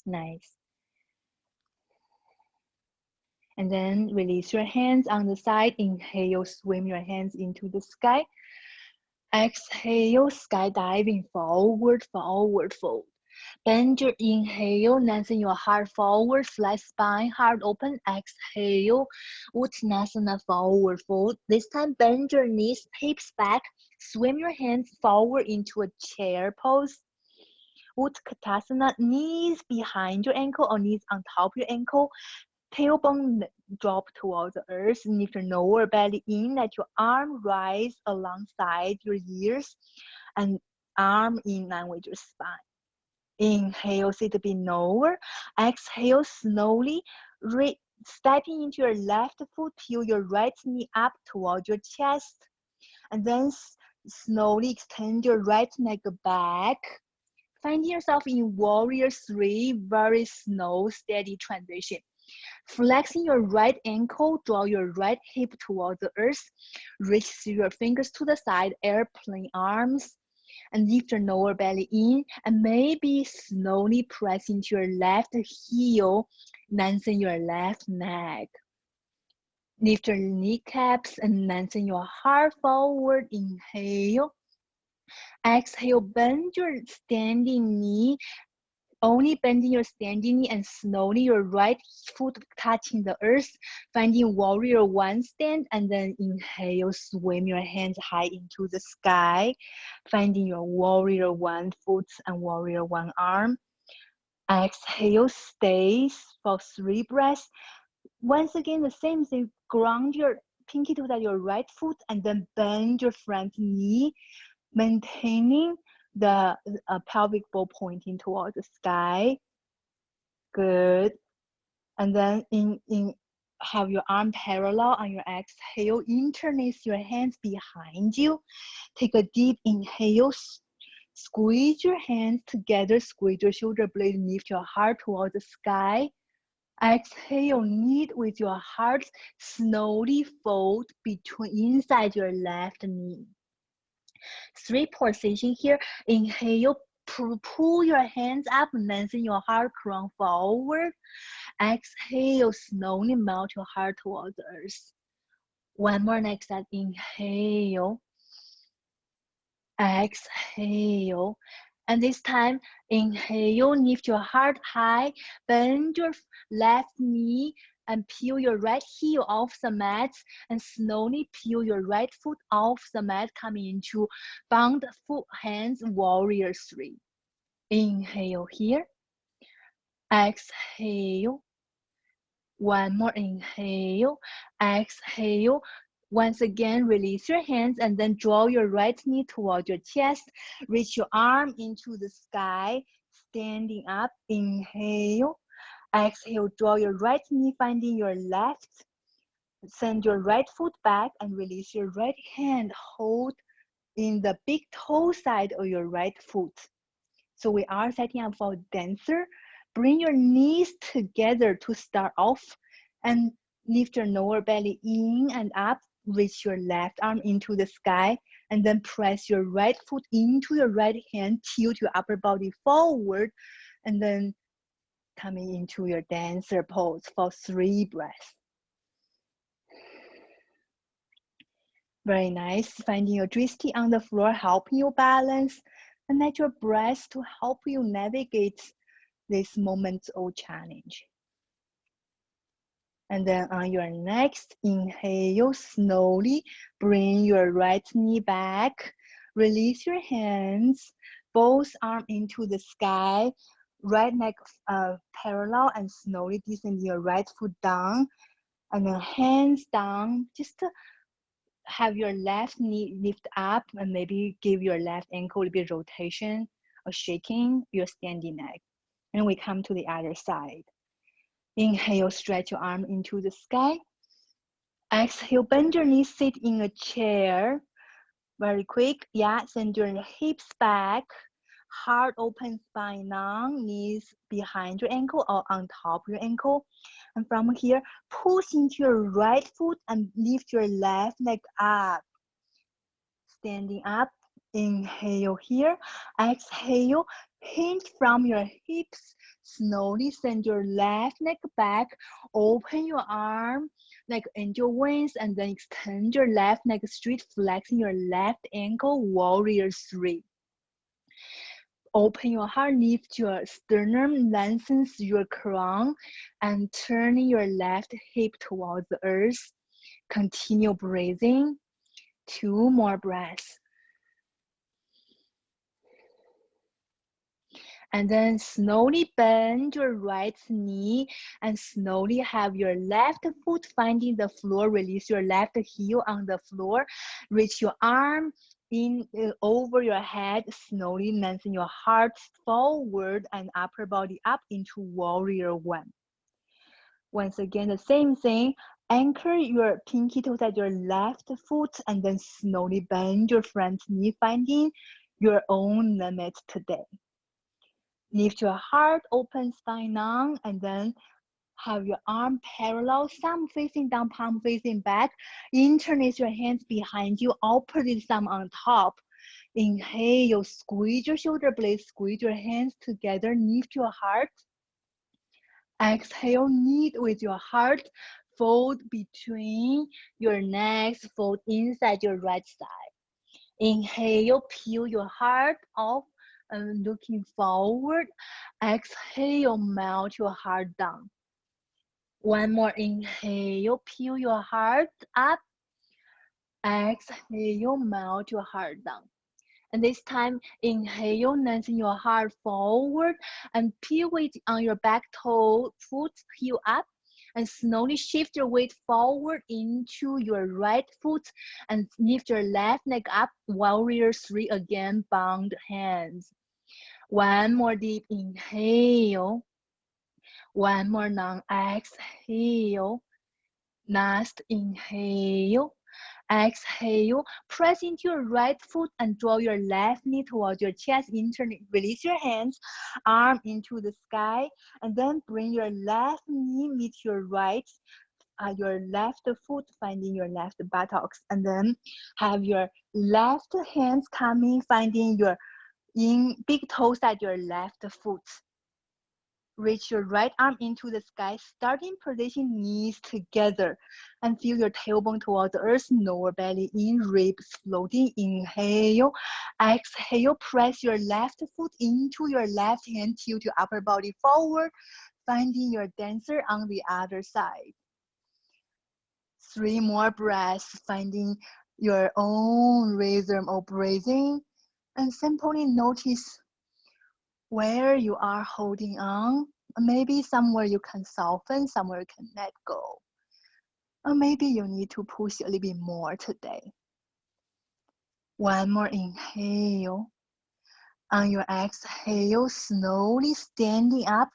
Nice. And then release your hands on the side. Inhale, swim your hands into the sky. Exhale, skydiving forward, forward fold. Bend your inhale, lengthen your heart forward, flat spine, heart open. Exhale, Uttanasana, forward fold. This time, bend your knees, hips back. Swim your hands forward into a chair pose. Utkatasana, knees behind your ankle or knees on top of your ankle. Tailbone drop towards the earth. Lift your lower belly in. Let your arm rise alongside your ears and arm in line with your spine. Inhale, sit a bit lower. Exhale, slowly stepping into your left foot. Peel your right knee up towards your chest. And then slowly extend your right leg back. Find yourself in Warrior 3, very slow, steady transition. Flexing your right ankle, draw your right hip towards the earth. Reach through your fingers to the side, airplane arms. And lift your lower belly in. And maybe slowly press into your left heel. Lengthen your left neck. Lift your kneecaps and lengthen your heart forward. Inhale. Exhale, bend your standing knee. Only bending your standing knee and slowly your right foot touching the earth, finding Warrior 1 stand, and then inhale, swim your hands high into the sky, finding your Warrior 1 foot and Warrior 1 arm. Exhale, stay for 3 breaths. Once again, the same thing, ground your pinky toe at your right foot and then bend your front knee, maintaining the pelvic ball pointing towards the sky. Good. And then have your arm parallel on your exhale. Interlace your hands behind you. Take a deep inhale. Squeeze your hands together. Squeeze your shoulder blade. Lift your heart towards the sky. Exhale, knee with your heart. Slowly fold between inside your left knee. 3 position here. Inhale, pull your hands up, lengthen your heart, crown forward. Exhale, slowly melt your heart towards the earth. One more next set. Inhale. Exhale. And this time, inhale, lift your heart high, bend your left knee, and peel your right heel off the mat, and slowly peel your right foot off the mat, coming into bound foot hands, Warrior 3. Inhale here. Exhale. One more inhale. Exhale. Once again, release your hands and then draw your right knee toward your chest. Reach your arm into the sky, standing up. Inhale. Exhale, draw your right knee, finding your left. Send your right foot back and release your right hand. Hold in the big toe side of your right foot. So we are setting up for dancer. Bring your knees together to start off and lift your lower belly in and up. Reach your left arm into the sky and then press your right foot into your right hand. Tilt your upper body forward and then coming into your dancer pose for 3 breaths. Very nice. Finding your dristy on the floor, helping you balance, and let your breath to help you navigate this moment of challenge. And then on your next inhale, slowly bring your right knee back. Release your hands, both arms into the sky, right leg parallel, and slowly descend your right foot down. And then hands down, just have your left knee lift up and maybe give your left ankle a little bit rotation or shaking your standing leg. And we come to the other side. Inhale, stretch your arm into the sky. Exhale, bend your knees, sit in a chair. Very quick. Yeah, send your hips back. Heart open, spine long, knees behind your ankle or on top of your ankle. And from here, push into your right foot and lift your left leg up. Standing up, inhale here. Exhale, hinge from your hips. Slowly send your left leg back. Open your arm like angel wings and then extend your left leg straight, flexing your left ankle, warrior 3. Open your heart, lift your sternum, lengthens your crown, and turning your left hip towards the earth. Continue breathing. 2 more breaths. And then slowly bend your right knee and slowly have your left foot finding the floor. Release your left heel on the floor. Reach your arm in over your head. Slowly lengthen your heart forward and upper body up into warrior 1. Once again, the same thing. Anchor your pinky toes at your left foot and then slowly bend your front knee, finding your own limit today. Lift your heart, open spine long, and then have your arm parallel, thumb facing down, palm facing back. Interlace your hands behind you, opposite thumb on top. Inhale, squeeze your shoulder blades, squeeze your hands together, lift your heart. Exhale, knit with your heart, fold between your necks, fold inside your right side. Inhale, peel your heart off and looking forward. Exhale, melt your heart down. One more inhale, peel your heart up. Exhale, melt your heart down. And this time, inhale, lengthen your heart forward and peel weight on your back toe, foot heel up. And slowly shift your weight forward into your right foot and lift your left leg up. Warrior 3 again, bound hands. One more deep inhale. One more long exhale. Last inhale. Exhale. Press into your right foot and draw your left knee towards your chest. Release your hands, arm into the sky, and then bring your left knee meet your right, your left foot finding your left buttocks, and then have your left hands coming, finding your big toes at your left foot. Reach your right arm into the sky, starting position, knees together, and feel your tailbone towards the earth, lower belly in, ribs floating. Inhale, exhale, press your left foot into your left hand, tilt your upper body forward, finding your dancer on the other side. 3 more breaths, finding your own rhythm of breathing, and simply notice where you are holding on. Maybe somewhere you can soften, somewhere you can let go. Or maybe you need to push a little bit more today. One more inhale. On your exhale, slowly standing up.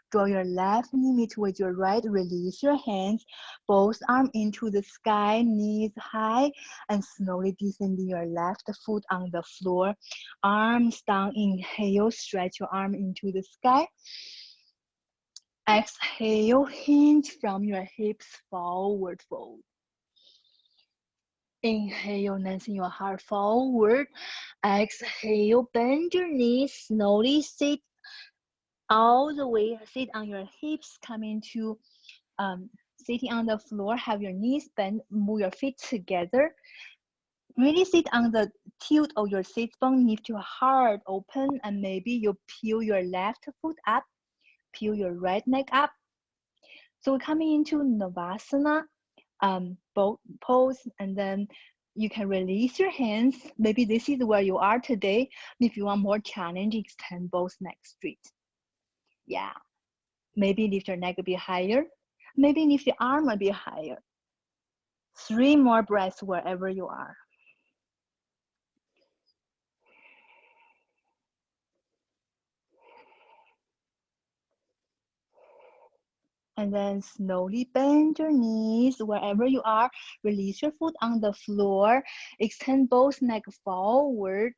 Draw your left knee meet with your right. Release your hands, both arms into the sky, knees high, and slowly descending your left foot on the floor. Arms down, inhale, stretch your arm into the sky. Exhale, hinge from your hips, forward fold. Inhale, lengthen your heart forward. Exhale, bend your knees, slowly sit all the way, sit on your hips, coming to sitting on the floor, have your knees bent, move your feet together. Really sit on the tilt of your sit bone, lift your heart open, and maybe you peel your left foot up, peel your right leg up. So we're coming into Navasana pose, and then you can release your hands. Maybe this is where you are today. If you want more challenge, extend both legs straight. Yeah, maybe lift your neck a bit higher. Maybe lift your arm a bit higher. 3 more breaths wherever you are. And then slowly bend your knees wherever you are. Release your foot on the floor. Extend both neck forward.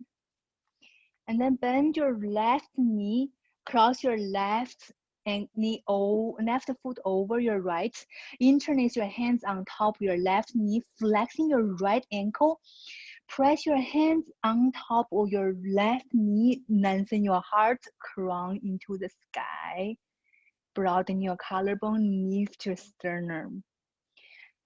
And then bend your left knee. Cross your left left foot over your right. Interlace your hands on top of your left knee, flexing your right ankle. Press your hands on top of your left knee. Lengthen your heart crown into the sky. Broaden your collarbone, lift your sternum.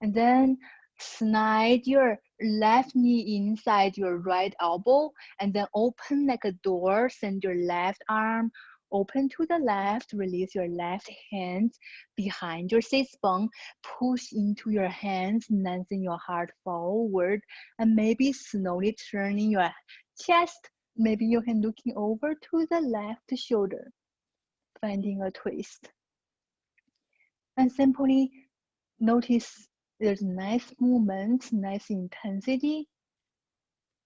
And then slide your left knee inside your right elbow and then open like a door. Send your left arm open to the left. Release your left hand behind your sits bone. Push into your hands, lengthen your heart forward, and maybe slowly turning your chest. Maybe you can looking over to the left shoulder, finding a twist. And simply notice there's nice movement, nice intensity.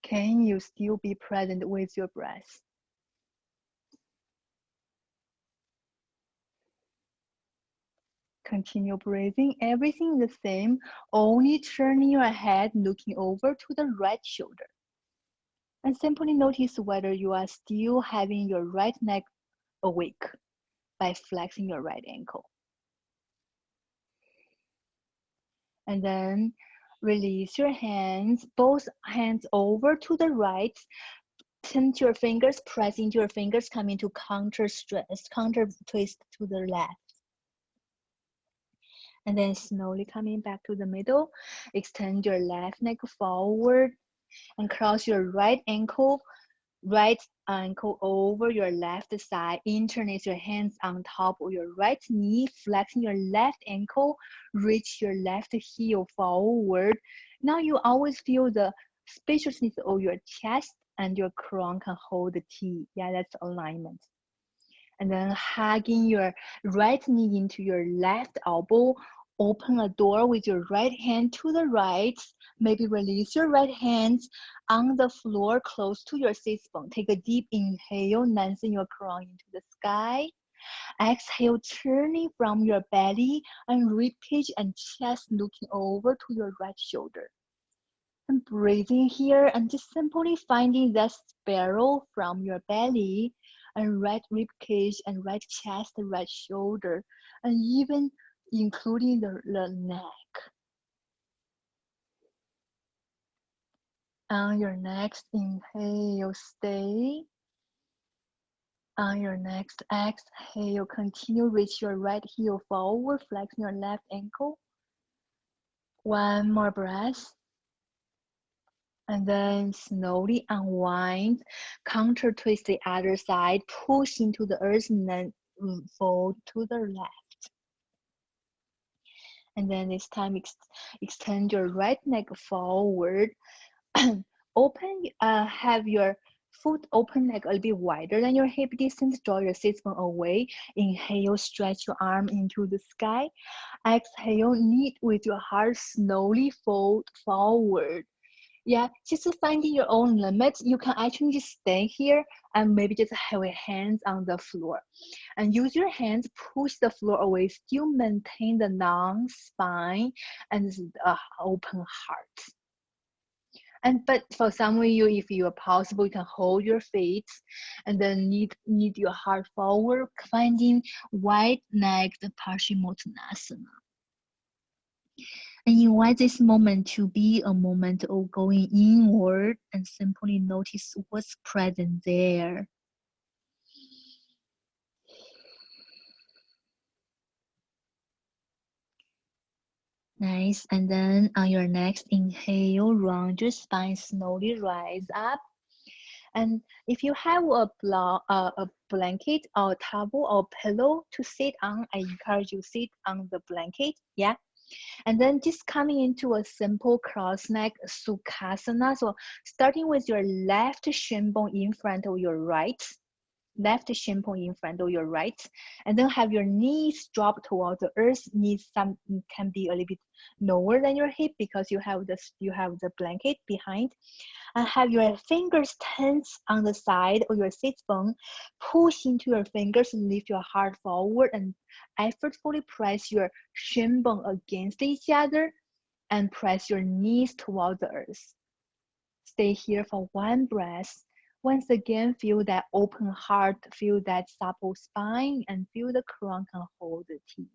Can you still be present with your breath? Continue breathing, everything the same, only turning your head, looking over to the right shoulder. And simply notice whether you are still having your right neck awake by flexing your right ankle. And then release your hands, both hands over to the right. Tint your fingers, press into your fingers, come into counter twist to the left. And then slowly coming back to the middle. Extend your left neck forward and cross your right ankle over your left side. Interlace your hands on top of your right knee, flexing your left ankle, reach your left heel forward. Now you always feel the spaciousness of your chest and your crown can hold the T. Yeah, that's alignment. And then hugging your right knee into your left elbow. Open a door with your right hand to the right. Maybe release your right hands on the floor close to your sit bone. Take a deep inhale, lengthen your crown into the sky. Exhale, turning from your belly and ribcage and chest looking over to your right shoulder. And breathing here and just simply finding that spiral from your belly and right ribcage and right chest, right shoulder, and even including the neck. On your next inhale, stay. On your next exhale, continue, reach your right heel forward, flex your left ankle. One more breath. And then slowly unwind, counter twist the other side, push into the earth, and then fold to the left. And then this time, extend your right neck forward. Open, have your foot open like a little bit wider than your hip distance. Draw your sit bone away. Inhale, stretch your arm into the sky. Exhale, lead with your heart, slowly fold forward. Yeah, just finding your own limits. You can actually just stay here and maybe just have your hands on the floor. And use your hands, push the floor away, still maintain the long spine and open heart. But for some of you, if you are possible, you can hold your feet and then lead your heart forward, finding wide-legged Paschimottanasana. And invite this moment to be a moment of going inward and simply notice what's present there. Nice. And then on your next inhale, round your spine, slowly rise up. And if you have a blanket or towel or pillow to sit on, I encourage you to sit on the blanket. Yeah. And then just coming into a simple cross neck Sukhasana. So starting with your left shin bone in front of your right. left shin bone in front of your right, and then have your knees drop towards the earth. Knees can be a little bit lower than your hip because you have the blanket behind, and have your fingers tense on the side of your sit bone. Push into your fingers, lift your heart forward, and effortfully press your shin bone against each other, and press your knees towards the earth. Stay here for one breath. Once again, feel that open heart, feel that supple spine, and feel the crown can hold the T.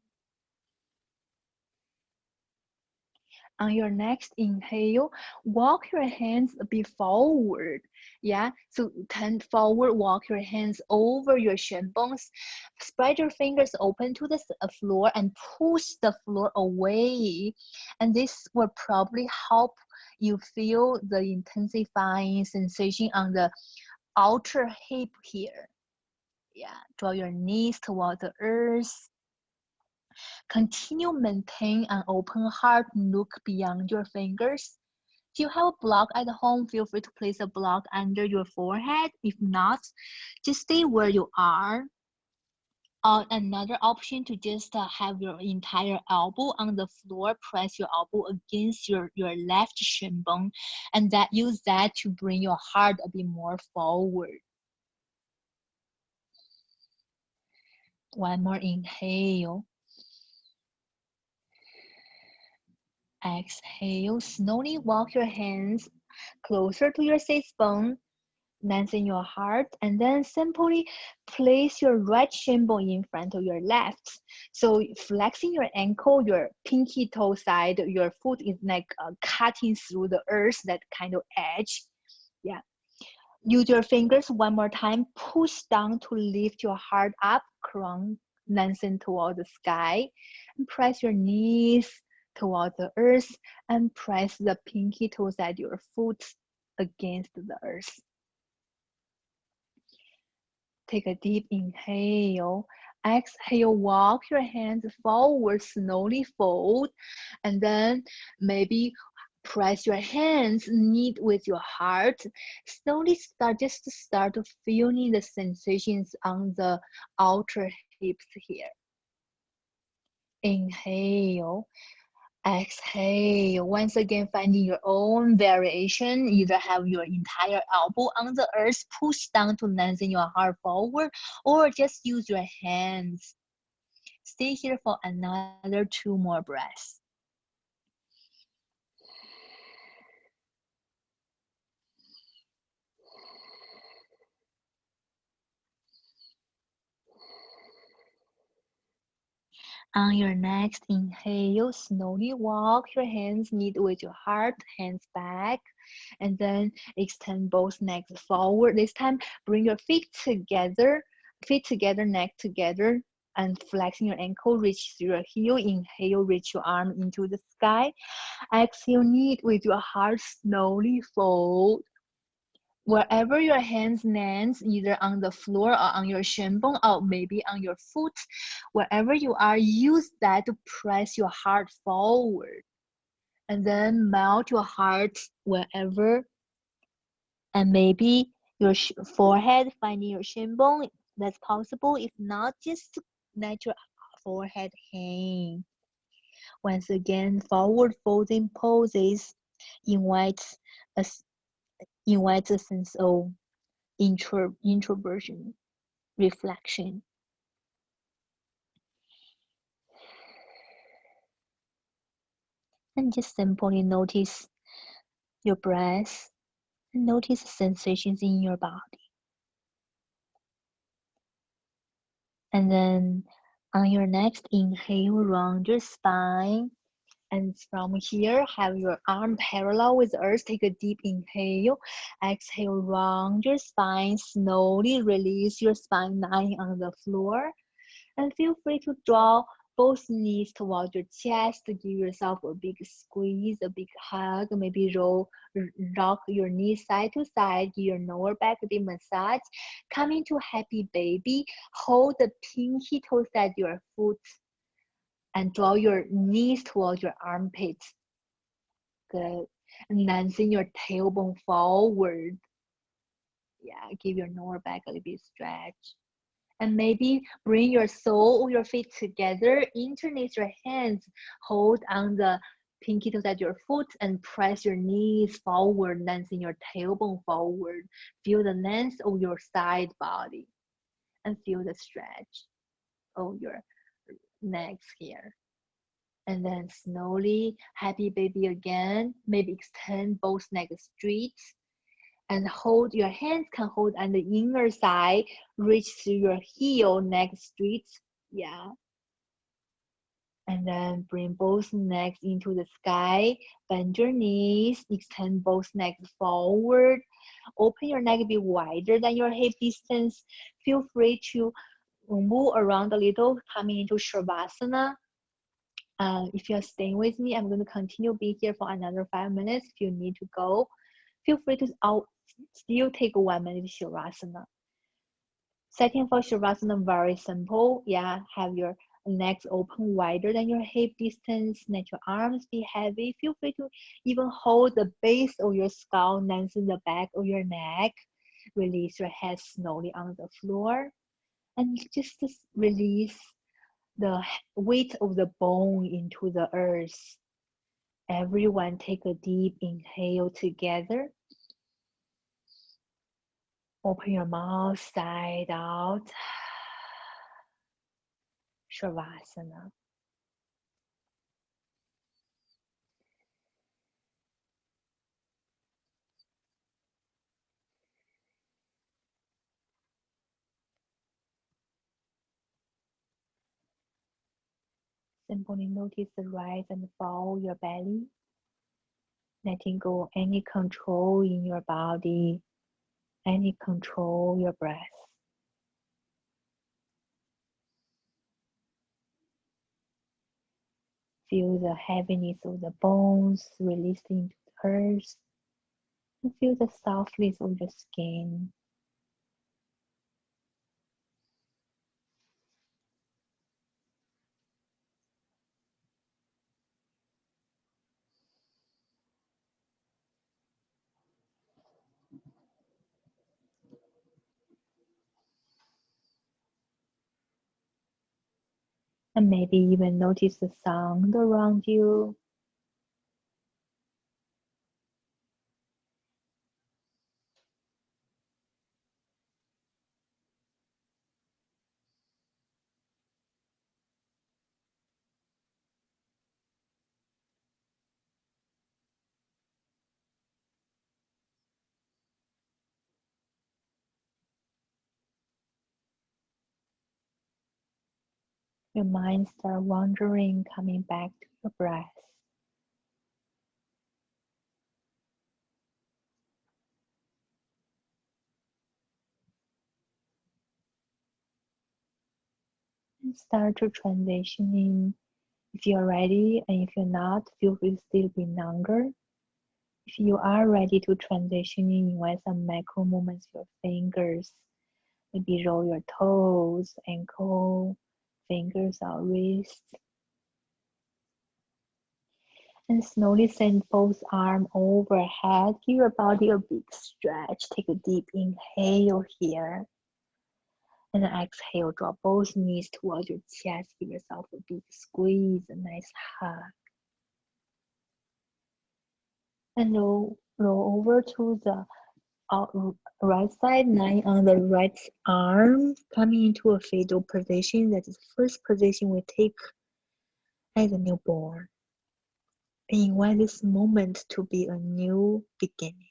On your next inhale, walk your hands a bit forward. Yeah, so turn forward, walk your hands over your shin bones. Spread your fingers open to the floor and push the floor away. And this will probably help you feel the intensifying sensation on the outer hip here. Yeah, draw your knees toward the earth. Continue maintain an open heart, look beyond your fingers. If you have a block at home, feel free to place a block under your forehead. If not, just stay where you are. Another option to just have your entire elbow on the floor, press your elbow against your left shin bone, and use that to bring your heart a bit more forward. One more inhale. Exhale, slowly walk your hands closer to your sit bone, lengthen your heart, and then simply place your right shin bone in front of your left. So flexing your ankle, your pinky toe side, your foot is like cutting through the earth, that kind of edge. Yeah. Use your fingers one more time, push down to lift your heart up, crown lengthen toward the sky, and press your knees towards the earth, and press the pinky toes at your foot against the earth. Take a deep inhale. Exhale, walk your hands forward, slowly fold, and then maybe press your hands, knit with your heart. Slowly start feeling the sensations on the outer hips here. Inhale. Exhale. Once again, finding your own variation. Either have your entire elbow on the earth, push down to lengthen your heart forward, or just use your hands. Stay here for another 2 more breaths. On your next inhale, slowly walk your hands, knit with your heart, hands back, and then extend both necks forward. This time, bring your feet together, neck together, and flexing your ankle, reach through your heel. Inhale, reach your arm into the sky. Exhale, knit with your heart, slowly fold. Wherever your hands lands, either on the floor or on your shin bone, or maybe on your foot, wherever you are, use that to press your heart forward. And then melt your heart wherever, and maybe your forehead, finding your shin bone, that's possible. If not, just let your forehead hang. Once again, forward folding poses invites a sense of introversion, reflection. And just simply notice your breath and notice sensations in your body. And then on your next inhale, round your spine. And from here, have your arm parallel with the earth. Take a deep inhale. Exhale, round your spine. Slowly release your spine lying on the floor. And feel free to draw both knees towards your chest. Give yourself a big squeeze, a big hug. Maybe rock your knees side to side. Give your lower back a big massage. Come into happy baby. Hold the pinky toes at your foot and draw your knees towards your armpits. Good. And lengthen your tailbone forward. Yeah, give your lower back a little bit stretch. And maybe bring your sole or your feet together, interlace your hands, hold on the pinky toes at your foot and press your knees forward, lengthen your tailbone forward. Feel the length of your side body and feel the stretch of your legs here. And then slowly, happy baby again. Maybe extend both legs straight and hold your hands can hold on the inner side, reach to your heel, neck straight. Yeah. And then bring both legs into the sky, bend your knees, extend both legs forward, open your neck a bit wider than your hip distance. Feel free to move around a little, coming into Shavasana. If you're staying with me, I'm going to continue being here for another 5 minutes. If you need to go, feel free to still take 1 minute Shavasana. Setting for Shavasana very simple. Yeah, have your legs open wider than your hip distance. Let your arms be heavy. Feel free to even hold the base of your skull, lengthen the back of your neck. Release your head slowly on the floor. And just release the weight of the bone into the earth. Everyone take a deep inhale together. Open your mouth, side out. Shavasana. Simply notice the rise and fall of your belly, letting go any control in your body, any control your breath. Feel the heaviness of the bones releasing to the earth, and feel the softness of the skin. And maybe even notice the sound around you. Your mind start wandering, coming back to your breath. And start to transitioning. If you're ready, and if you're not, feel free to still be longer. If you are ready to transition, invite some micro movements with your fingers. Maybe roll your toes, ankle, fingers or wrists. And slowly send both arms overhead. Give your body a big stretch. Take a deep inhale here. And exhale, drop both knees towards your chest. Give yourself a big squeeze, a nice hug. And roll over to the right side, lying on the right arm, coming into a fetal position. That is the first position we take as a newborn. And invite this moment to be a new beginning.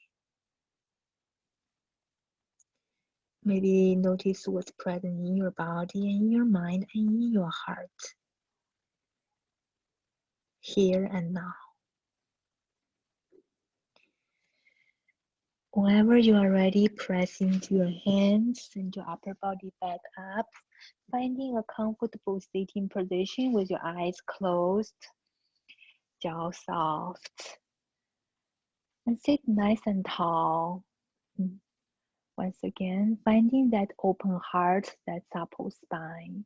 Maybe notice what's present in your body and in your mind and in your heart, here and now. Whenever you are ready, press into your hands and your upper body back up, finding a comfortable sitting position with your eyes closed, jaw soft, and sit nice and tall. Once again, finding that open heart, that supple spine.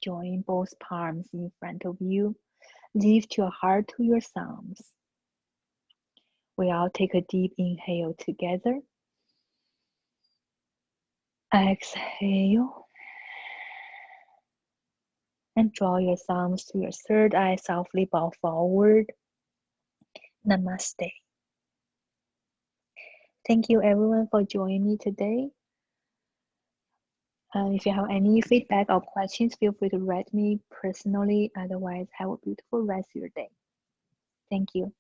Join both palms in front of you. Lift your heart to your thumbs. We all take a deep inhale together. Exhale. And draw your thumbs to your third eye, softly bow forward. Namaste. Thank you everyone for joining me today. If you have any feedback or questions, feel free to write me personally. Otherwise, have a beautiful rest of your day. Thank you.